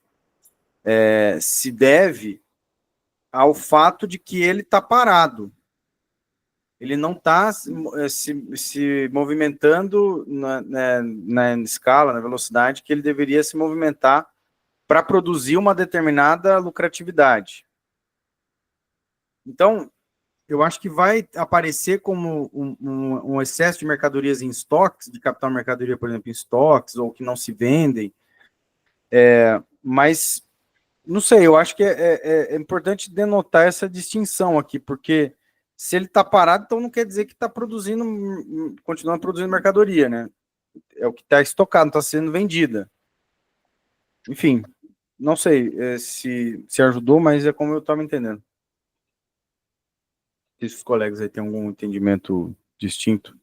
se deve ao fato de que ele está parado. Ele não está se movimentando na escala, na velocidade que ele deveria se movimentar para produzir uma determinada lucratividade. Então, eu acho que vai aparecer como um excesso de mercadorias em estoques, de capital mercadoria, por exemplo, em estoques, ou que não se vendem, mas não sei, eu acho que é importante denotar essa distinção aqui, porque se ele está parado, então não quer dizer que está produzindo, continuando produzindo mercadoria, né? É o que está estocado, está sendo vendida. Enfim, não sei se ajudou, mas é como eu estava entendendo. Se os colegas aí têm algum entendimento distinto.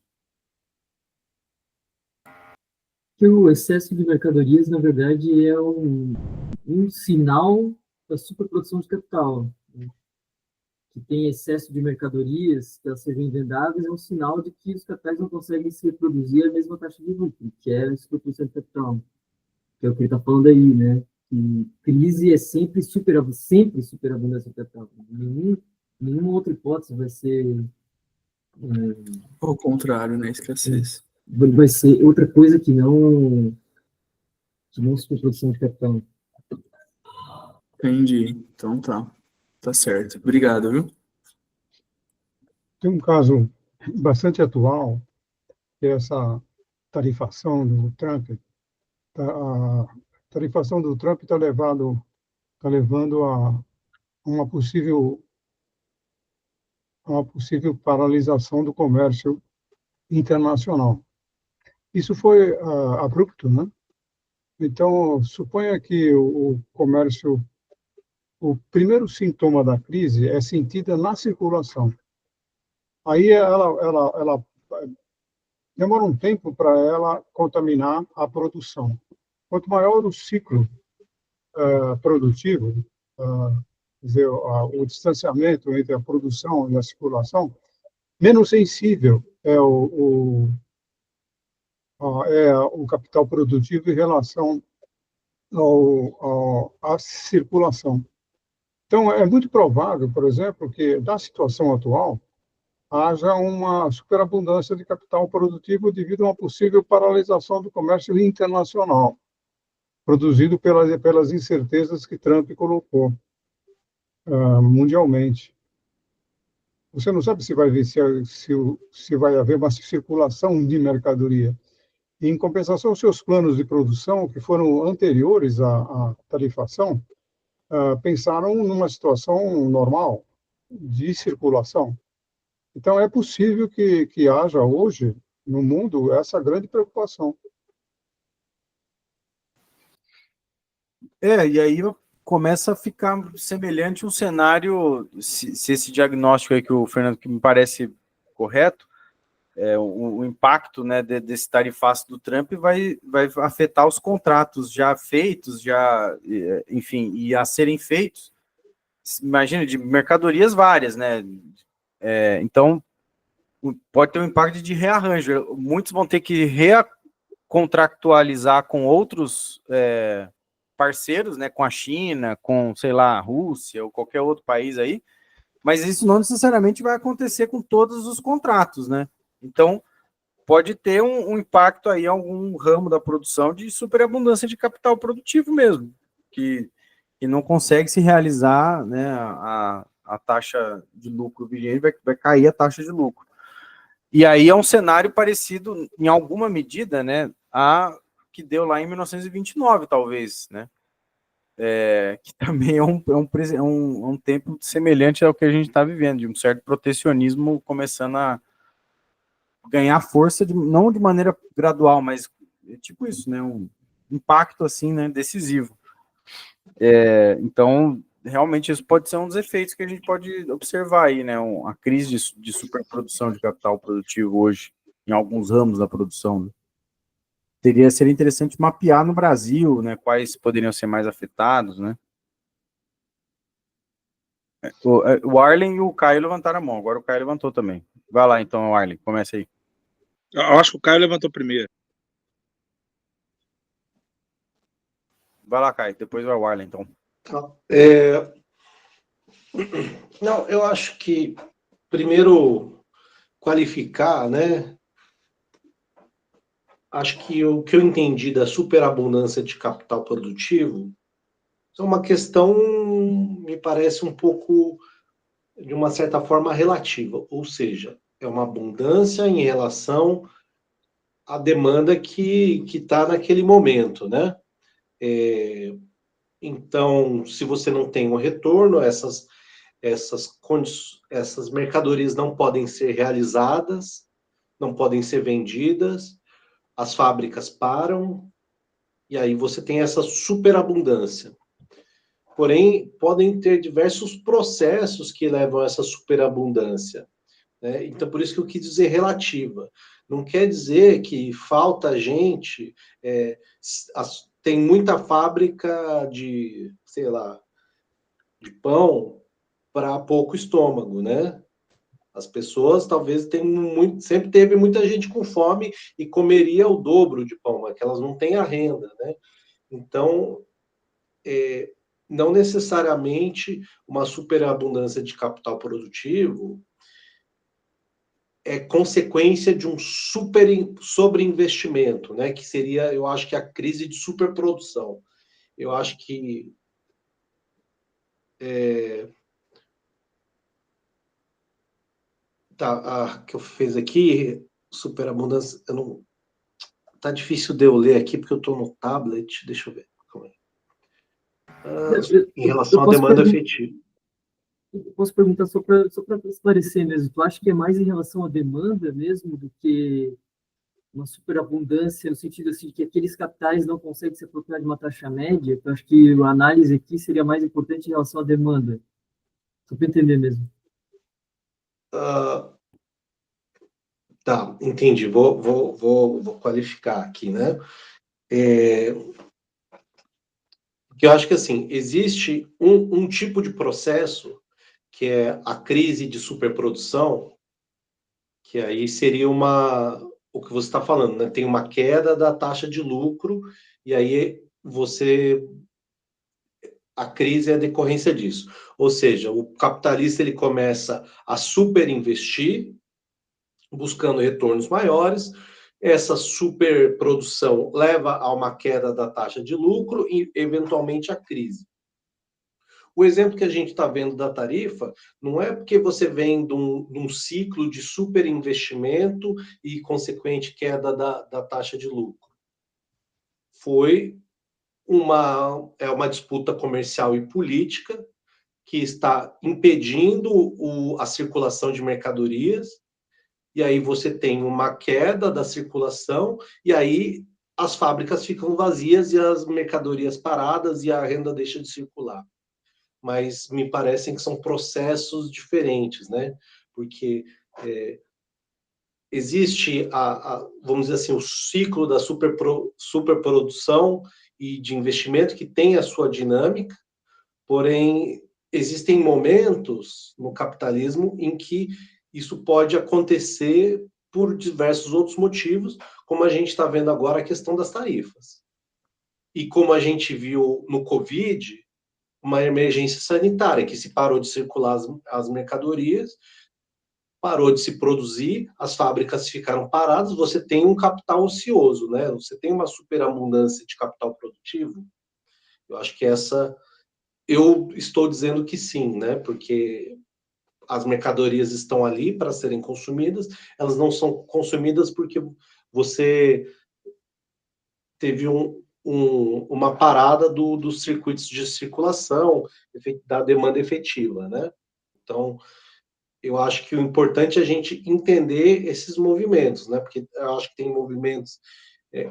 Que o excesso de mercadorias, na verdade, é um sinal da superprodução de capital. Né? Que tem excesso de mercadorias, que elas sejam vendáveis, é um sinal de que os capitais não conseguem se reproduzir a mesma taxa de lucro, que é a superprodução de capital. Que é o que ele está falando aí, né? Que crise é sempre superabundância de capital. Nenhuma outra hipótese vai ser... Ao contrário, né? Escassez. Vai ser outra coisa que não superprodução de capital. Entendi. Então tá. Tá certo. Obrigado, viu? Tem um caso bastante atual, que é essa tarifação do Trump. A tarifação do Trump está levando a uma possível paralisação do comércio internacional. Isso foi abrupto, né? Então, suponha que o comércio, o primeiro sintoma da crise é sentida na circulação. Aí ela demora um tempo para ela contaminar a produção. Quanto maior o ciclo produtivo, quer dizer, o distanciamento entre a produção e a circulação, menos sensível é o capital produtivo em relação à circulação. Então, é muito provável, por exemplo, que, na situação atual, haja uma superabundância de capital produtivo devido a uma possível paralisação do comércio internacional, produzido pelas incertezas que Trump colocou mundialmente. Você não sabe se vai haver uma circulação de mercadoria. E, em compensação, seus planos de produção, que foram anteriores à tarifação, pensaram numa situação normal de circulação. Então, é possível que haja hoje, no mundo, essa grande preocupação. E aí começa a ficar semelhante um cenário, se esse diagnóstico aí que o Fernando, que me parece correto, o impacto, né, desse tarifaço do Trump vai afetar os contratos já feitos, enfim, e a serem feitos, imagina, de mercadorias várias, né? Então, pode ter um impacto de rearranjo. Muitos vão ter que recontractualizar com outros parceiros, né, com a China, com, sei lá, a Rússia ou qualquer outro país aí, mas isso não necessariamente vai acontecer com todos os contratos, né? Então, pode ter um impacto aí em algum ramo da produção de superabundância de capital produtivo mesmo, que não consegue se realizar, né, a taxa de lucro vigente, vai cair a taxa de lucro. E aí é um cenário parecido, em alguma medida, né, a que deu lá em 1929, talvez, né? Que também é um tempo semelhante ao que a gente está vivendo, de um certo protecionismo começando a ganhar força, não de maneira gradual, mas tipo isso, né? Um impacto assim, né, decisivo. Então, realmente, isso pode ser um dos efeitos que a gente pode observar aí, né? A crise de superprodução de capital produtivo hoje, em alguns ramos da produção, né? Seria interessante mapear no Brasil, né, quais poderiam ser mais afetados, né? O Arlen e o Caio levantaram a mão, agora o Caio levantou também. Vai lá então, Arlen, começa aí. Eu acho que o Caio levantou primeiro. Vai lá, Caio, depois vai o Arlen, então. Não, eu acho que primeiro qualificar, né? Acho que o que eu entendi da superabundância de capital produtivo é uma questão, me parece um pouco, de uma certa forma, relativa, ou seja, é uma abundância em relação à demanda que está naquele momento, né? Então, se você não tem um retorno, essas mercadorias não podem ser realizadas, não podem ser vendidas, as fábricas param, e aí você tem essa superabundância. Porém, podem ter diversos processos que levam a essa superabundância, né? Então, por isso que eu quis dizer relativa. Não quer dizer que falta gente, tem muita fábrica de, sei lá, de pão para pouco estômago, né? As pessoas talvez tenham sempre teve muita gente com fome e comeria o dobro de pão, mas que elas não têm a renda, né? Então, não necessariamente uma superabundância de capital produtivo é consequência de um sobreinvestimento, né? Que seria, eu acho que a crise de superprodução. Eu acho que a que eu fiz aqui, superabundância, eu não, tá difícil de eu ler aqui porque eu estou no tablet. Deixa eu ver. Em relação à demanda efetiva. Eu posso perguntar só para esclarecer mesmo. Tu acha que é mais em relação à demanda mesmo do que uma superabundância, no sentido assim, que aqueles capitais não conseguem se apropriar de uma taxa média? Eu acho que a análise aqui seria mais importante em relação à demanda. Só para entender mesmo. Tá, entendi. Vou qualificar aqui, né? Que eu acho que, assim, existe um tipo de processo, que é a crise de superprodução, que aí seria o que você está falando, né? Tem uma queda da taxa de lucro, e aí a crise é a decorrência disso. Ou seja, o capitalista ele começa a superinvestir, buscando retornos maiores. Essa superprodução leva a uma queda da taxa de lucro e, eventualmente, a crise. O exemplo que a gente está vendo da tarifa não é porque você vem de um ciclo de superinvestimento e consequente queda da taxa de lucro. Foi uma disputa comercial e política que está impedindo a circulação de mercadorias, e aí você tem uma queda da circulação, e aí as fábricas ficam vazias e as mercadorias paradas e a renda deixa de circular. Mas me parecem que são processos diferentes, né? Porque existe, vamos dizer assim, o ciclo da superprodução e de investimento que tem a sua dinâmica, porém, existem momentos no capitalismo em que isso pode acontecer por diversos outros motivos, como a gente está vendo agora a questão das tarifas. E como a gente viu no Covid, uma emergência sanitária, que se parou de circular as mercadorias, parou de se produzir, as fábricas ficaram paradas, você tem um capital ocioso, né? Você tem uma superabundância de capital produtivo. Eu acho que eu estou dizendo que sim, né? Porque as mercadorias estão ali para serem consumidas, elas não são consumidas porque você teve uma parada dos circuitos de circulação, da demanda efetiva, né? Então, eu acho que o importante é a gente entender esses movimentos, né? Porque eu acho que tem movimentos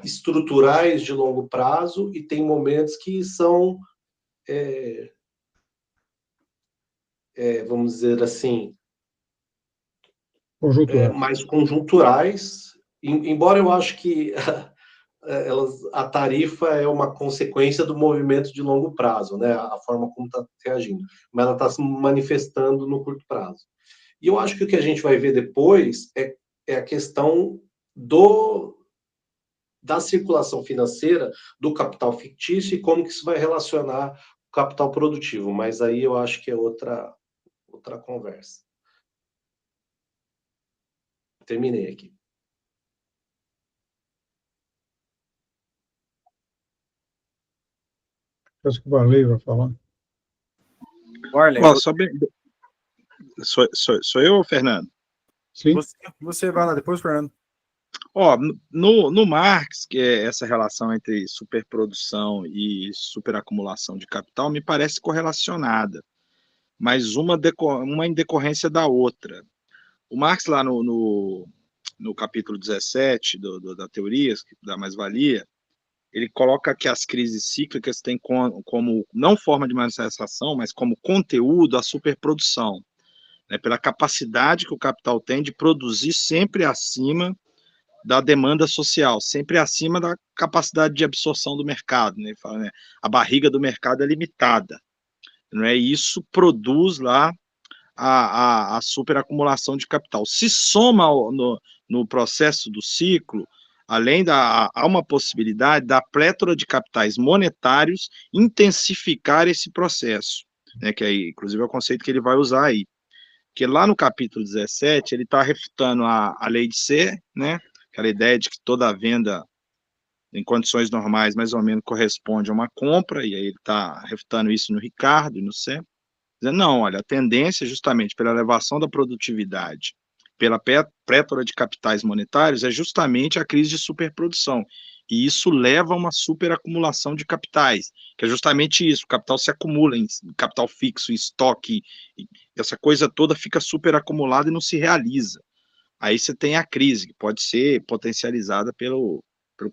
estruturais de longo prazo e tem momentos que são, vamos dizer assim, Conjuntural. mais conjunturais, embora eu acho que a tarifa é uma consequência do movimento de longo prazo, né? A forma como está reagindo, mas ela está se manifestando no curto prazo. E eu acho que o que a gente vai ver depois é a questão da circulação financeira do capital fictício e como que isso vai relacionar o capital produtivo, mas aí eu acho que é outra conversa. Terminei aqui. Acho que o Varley vai falar. Warlen, Ó, sou eu, Fernando? Sim, você vai lá depois, Fernando. Ó, no Marx, que é essa relação entre superprodução e superacumulação de capital, me parece correlacionada, mas uma em decorrência da outra. O Marx, lá no capítulo 17 da teoria da mais-valia, ele coloca que as crises cíclicas têm como não forma de manifestação, mas como conteúdo a superprodução, né, pela capacidade que o capital tem de produzir sempre acima da demanda social, sempre acima da capacidade de absorção do mercado. Né? Ele fala, né, a barriga do mercado é limitada. Não é? E isso produz lá a superacumulação de capital. Se soma no processo do ciclo, há uma possibilidade da plétora de capitais monetários intensificar esse processo, né, que aí, inclusive, é o conceito que ele vai usar aí. Que lá no capítulo 17, ele está refutando a lei de Ser, né, aquela ideia de que toda venda em condições normais, mais ou menos, corresponde a uma compra, e aí ele está refutando isso no Ricardo e no Sé, dizendo, não, olha, a tendência justamente pela elevação da produtividade, pela plétora de capitais monetários, é justamente a crise de superprodução, e isso leva a uma superacumulação de capitais, que é justamente isso, o capital se acumula em capital fixo, em estoque, essa coisa toda fica superacumulada e não se realiza. Aí você tem a crise, que pode ser potencializada pelo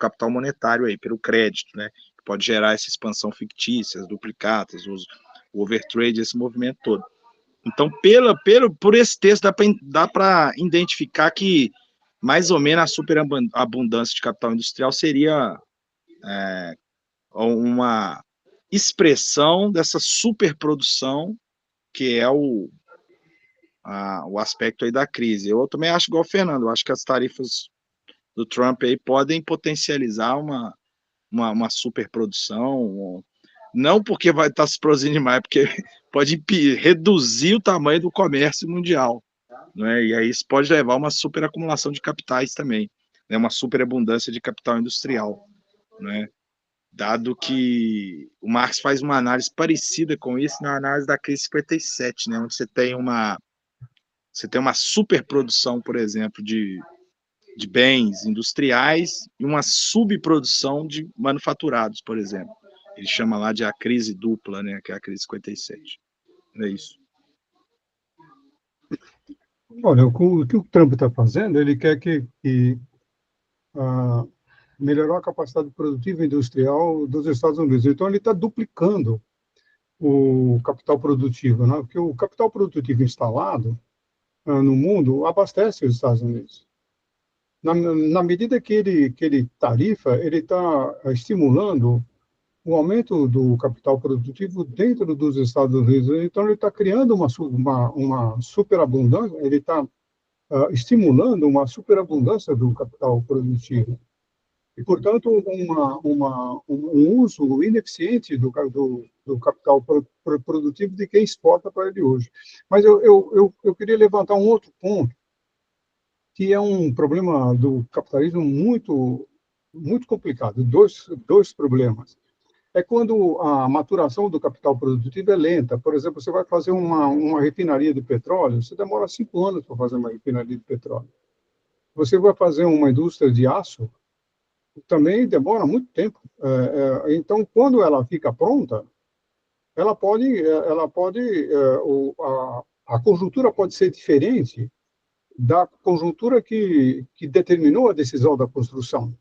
capital monetário, aí, pelo crédito, né? Que pode gerar essa expansão fictícia, as duplicatas, o overtrade, esse movimento todo. Então, por esse texto, dá para identificar que mais ou menos a superabundância de capital industrial seria uma expressão dessa superprodução que é o aspecto aí da crise. Eu também acho igual o Fernando, eu acho que as tarifas do Trump aí podem potencializar uma superprodução, não porque vai estar se produzindo demais, porque pode reduzir o tamanho do comércio mundial, né? E aí isso pode levar a uma superacumulação de capitais também, né? Uma superabundância de capital industrial, né? Dado que o Marx faz uma análise parecida com isso na análise da crise 57, né? Onde você tem uma superprodução, por exemplo, de bens industriais e uma subprodução de manufaturados, por exemplo. Ele chama lá de a crise dupla, né, que é a crise 57. É isso. Olha, o que o Trump está fazendo, ele quer melhorar a capacidade produtiva e industrial dos Estados Unidos. Então, ele está duplicando o capital produtivo, né? Porque o capital produtivo instalado no mundo abastece os Estados Unidos. Na medida que ele tarifa, ele está estimulando o aumento do capital produtivo dentro dos Estados Unidos. Então, ele está criando uma superabundância, ele está estimulando uma superabundância do capital produtivo. E, portanto, um uso ineficiente do capital produtivo de quem exporta para ele hoje. Mas eu queria levantar um outro ponto, que é um problema do capitalismo muito, muito complicado. Dois problemas. É quando a maturação do capital produtivo é lenta. Por exemplo, você vai fazer uma refinaria de petróleo, você demora 5 anos para fazer uma refinaria de petróleo. Você vai fazer uma indústria de aço, também demora muito tempo. Então, quando ela fica pronta, a conjuntura pode ser diferente da conjuntura que determinou a decisão da construção.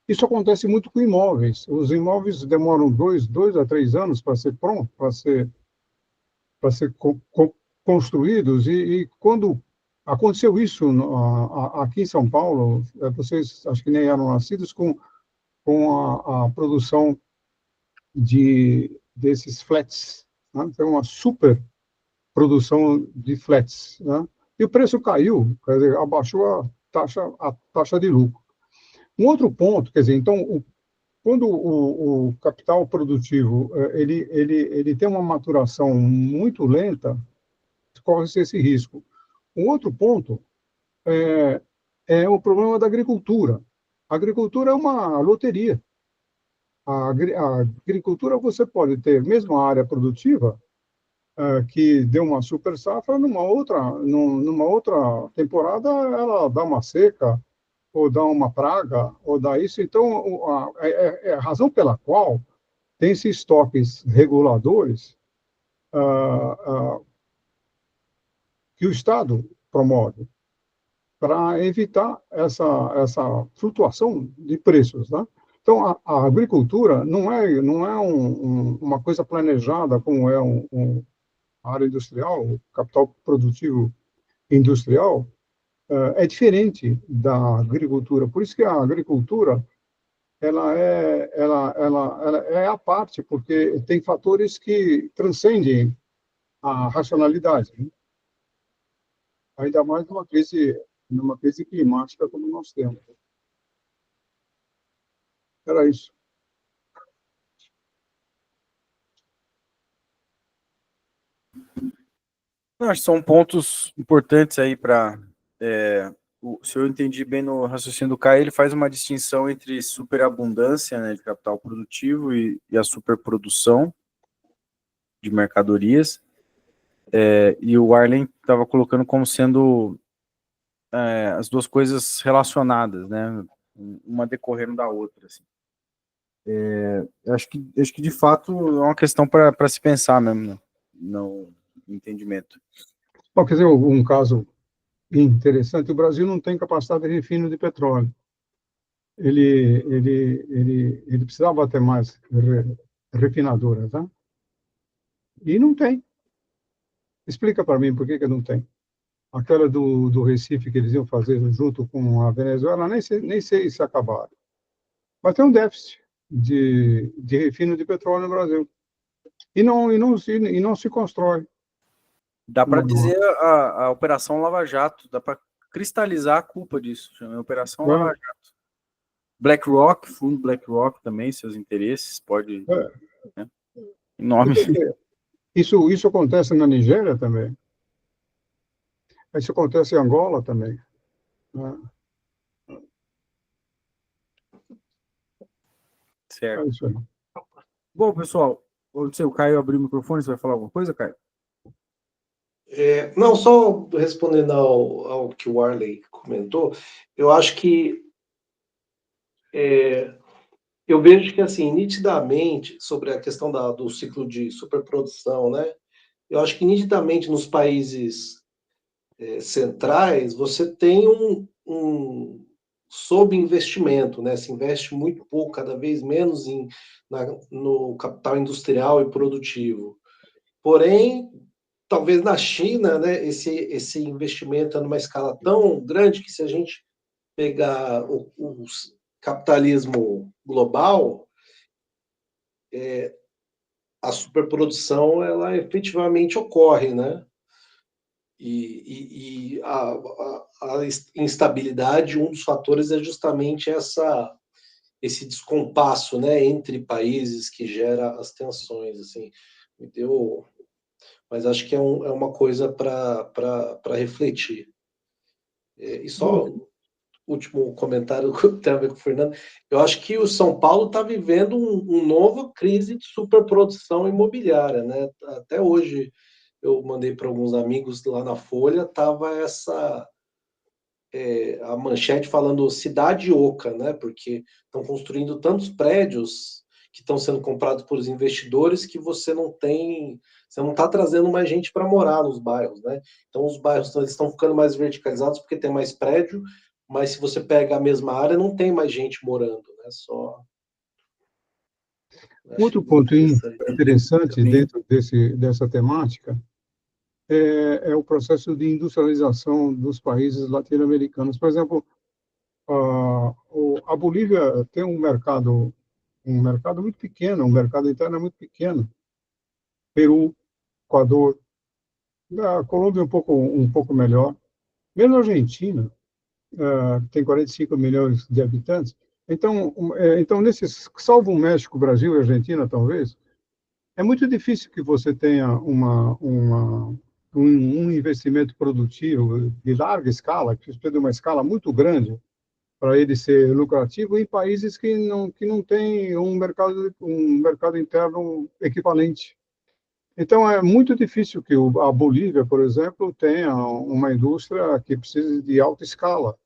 Isso acontece muito com imóveis. Os imóveis demoram 2 a 3 anos para ser pronto, para ser construídos. E quando aconteceu isso aqui em São Paulo, vocês acho que nem eram nascidos, com a produção desses flats, né? Então, uma super produção de flats, né? E o preço caiu, quer dizer, abaixou a taxa de lucro. Um outro ponto, quer dizer, então, quando o capital produtivo ele tem uma maturação muito lenta, corre-se esse risco. Um outro ponto é o problema da agricultura. A agricultura é uma loteria. A agricultura, você pode ter, mesmo a área produtiva, que deu uma super safra, numa outra temporada ela dá uma seca, ou dá uma praga, ou dá isso. Então, a razão pela qual tem esses estoques reguladores que o Estado promove para evitar essa flutuação de preços, né? Então, a agricultura não é uma coisa planejada como é a área industrial, o capital produtivo industrial, é diferente da agricultura. Por isso que a agricultura ela é à parte, porque tem fatores que transcendem a racionalidade, né? Ainda mais numa crise climática como nós temos. Era isso. Não, acho que são pontos importantes aí para. Se eu entendi bem no raciocínio do Caio, ele faz uma distinção entre superabundância, né, de capital produtivo e a superprodução de mercadorias. E o Arlen estava colocando como sendo as duas coisas relacionadas, né, uma decorrendo da outra. Assim. Acho que de fato é uma questão para se pensar mesmo, no entendimento. Bom, quer dizer, um caso interessante, o Brasil não tem capacidade de refino de petróleo. Ele precisava ter mais refinadoras, né? E não tem. Explica para mim por que não tem. Aquela do Recife que eles iam fazer junto com a Venezuela, nem sei se acabaram. Mas tem um déficit de refino de petróleo no Brasil. E não se constrói. Dá para Não. dizer a Operação Lava Jato, dá para cristalizar a culpa disso, chama Operação Lava Jato. BlackRock, fundo BlackRock também, seus interesses, pode... Né? Enorme. Isso acontece na Nigéria também. Isso acontece em Angola também. Né? Certo. É isso aí. Bom, pessoal, o Caio abriu o microfone, você vai falar alguma coisa, Caio? Não, só respondendo ao que o Arley comentou, eu acho que eu vejo que, assim, nitidamente, sobre a questão do ciclo de superprodução, né? Eu acho que nitidamente nos países centrais você tem um subinvestimento, né? Se investe muito pouco, cada vez menos no capital industrial e produtivo. Porém, talvez na China, né, esse investimento é numa escala tão grande que se a gente pegar o capitalismo global, a superprodução ela efetivamente ocorre, né? E a instabilidade, um dos fatores é justamente esse descompasso, né, entre países que gera as tensões, assim. Mas acho que é uma coisa para refletir. E só último comentário que tem a ver com o Fernando, eu acho que o São Paulo está vivendo uma nova crise de superprodução imobiliária, né? Até hoje eu mandei para alguns amigos lá na Folha, estava a manchete falando cidade oca, né? Porque estão construindo tantos prédios que estão sendo comprados por investidores que você não está trazendo mais gente para morar nos bairros, né? Então os bairros eles estão ficando mais verticalizados porque tem mais prédio, mas se você pega a mesma área não tem mais gente morando, né? Só Outro ponto interessante dentro dessa temática é o processo de industrialização dos países latino-americanos. Por exemplo, a Bolívia tem um mercado muito pequeno, um mercado interno muito pequeno. Peru, Equador, a Colômbia um pouco melhor. Mesmo a Argentina, tem 45 milhões de habitantes. Então salvo o México, Brasil e Argentina, talvez, é muito difícil que você tenha um investimento produtivo de larga escala, que precisa de uma escala muito grande para ele ser lucrativo em países que não têm um mercado interno equivalente. Então, é muito difícil que a Bolívia, por exemplo, tenha uma indústria que precise de alta escala.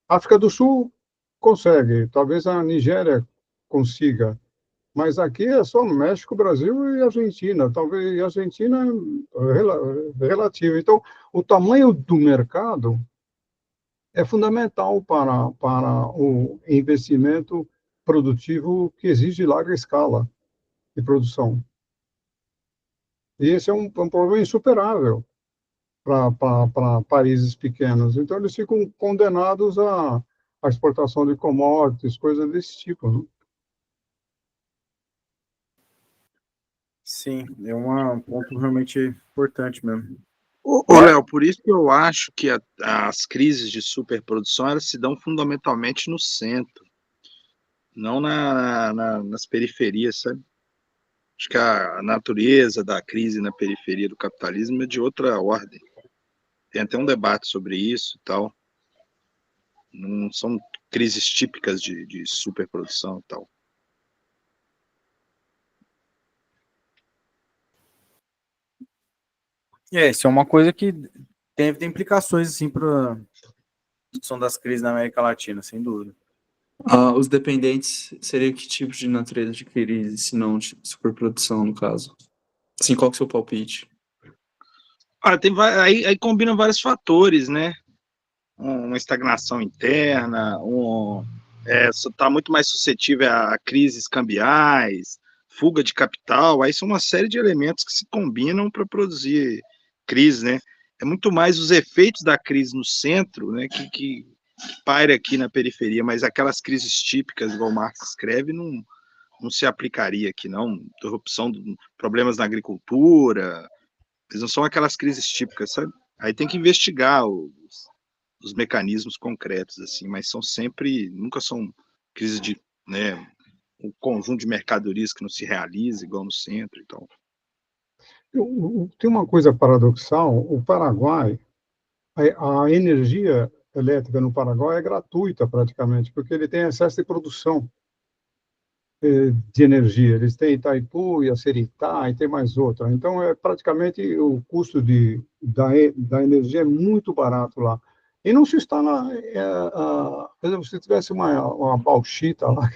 A África do Sul consegue, talvez a Nigéria consiga, mas aqui é só México, Brasil e Argentina. Talvez a Argentina relativa. Então, o tamanho do mercado é fundamental para o investimento produtivo que exige larga escala de produção. E esse é um problema insuperável para países pequenos. Então, eles ficam condenados à exportação de commodities, coisas desse tipo. Né? Sim, é um ponto realmente importante mesmo. Léo, por isso que eu acho que as crises de superprodução elas se dão fundamentalmente no centro, não nas periferias, sabe? Acho que a natureza da crise na periferia do capitalismo é de outra ordem. Tem até um debate sobre isso e tal. Não são crises típicas de superprodução e tal. Isso é uma coisa que tem implicações assim, para a discussão das crises na América Latina, sem dúvida. Os dependentes seriam que tipo de natureza de crise, se não de superprodução, no caso? Assim, qual que é o seu palpite? Aí combinam vários fatores, né? Uma estagnação interna, está muito mais suscetível a crises cambiais, fuga de capital, aí são uma série de elementos que se combinam para produzir crise, né? É muito mais os efeitos da crise no centro, né, que que paira aqui na periferia, mas aquelas crises típicas, igual o Marx escreve, não se aplicaria aqui, não. Corrupção, problemas na agricultura, eles não são aquelas crises típicas, sabe? Aí tem que investigar os mecanismos concretos, assim, mas são sempre, nunca são crises de, né, um conjunto de mercadorias que não se realiza, igual no centro, então. Tem uma coisa paradoxal, o Paraguai, a energia elétrica no Paraguai é gratuita praticamente, porque ele tem excesso de produção de energia. Eles têm Itaipu e a Seritá, e tem mais outra. Então, praticamente o custo da energia é muito barato lá. E não se instala, por exemplo, se tivesse uma bauxita lá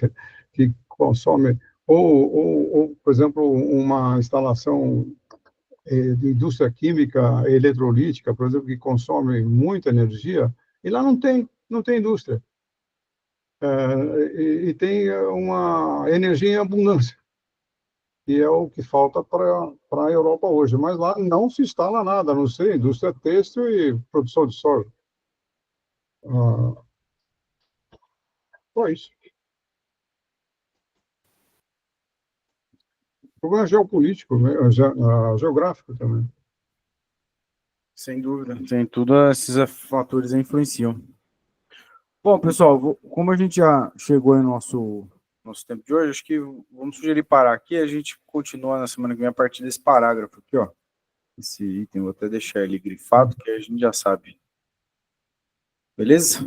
que consome, por exemplo, uma instalação de indústria química eletrolítica, por exemplo, que consome muita energia, e lá não tem indústria. E tem uma energia em abundância, que é o que falta para a Europa hoje. Mas lá não se instala nada, a não ser indústria têxtil e produção de soja. Só isso. O problema é geopolítico, né? Geográfico também. Sem dúvida. Tem tudo esses fatores influenciam. Bom, pessoal, como a gente já chegou no nosso tempo de hoje, acho que vamos sugerir parar aqui. A gente continua na semana que vem a partir desse parágrafo aqui, ó. Esse item, vou até deixar ele grifado, que a gente já sabe. Beleza?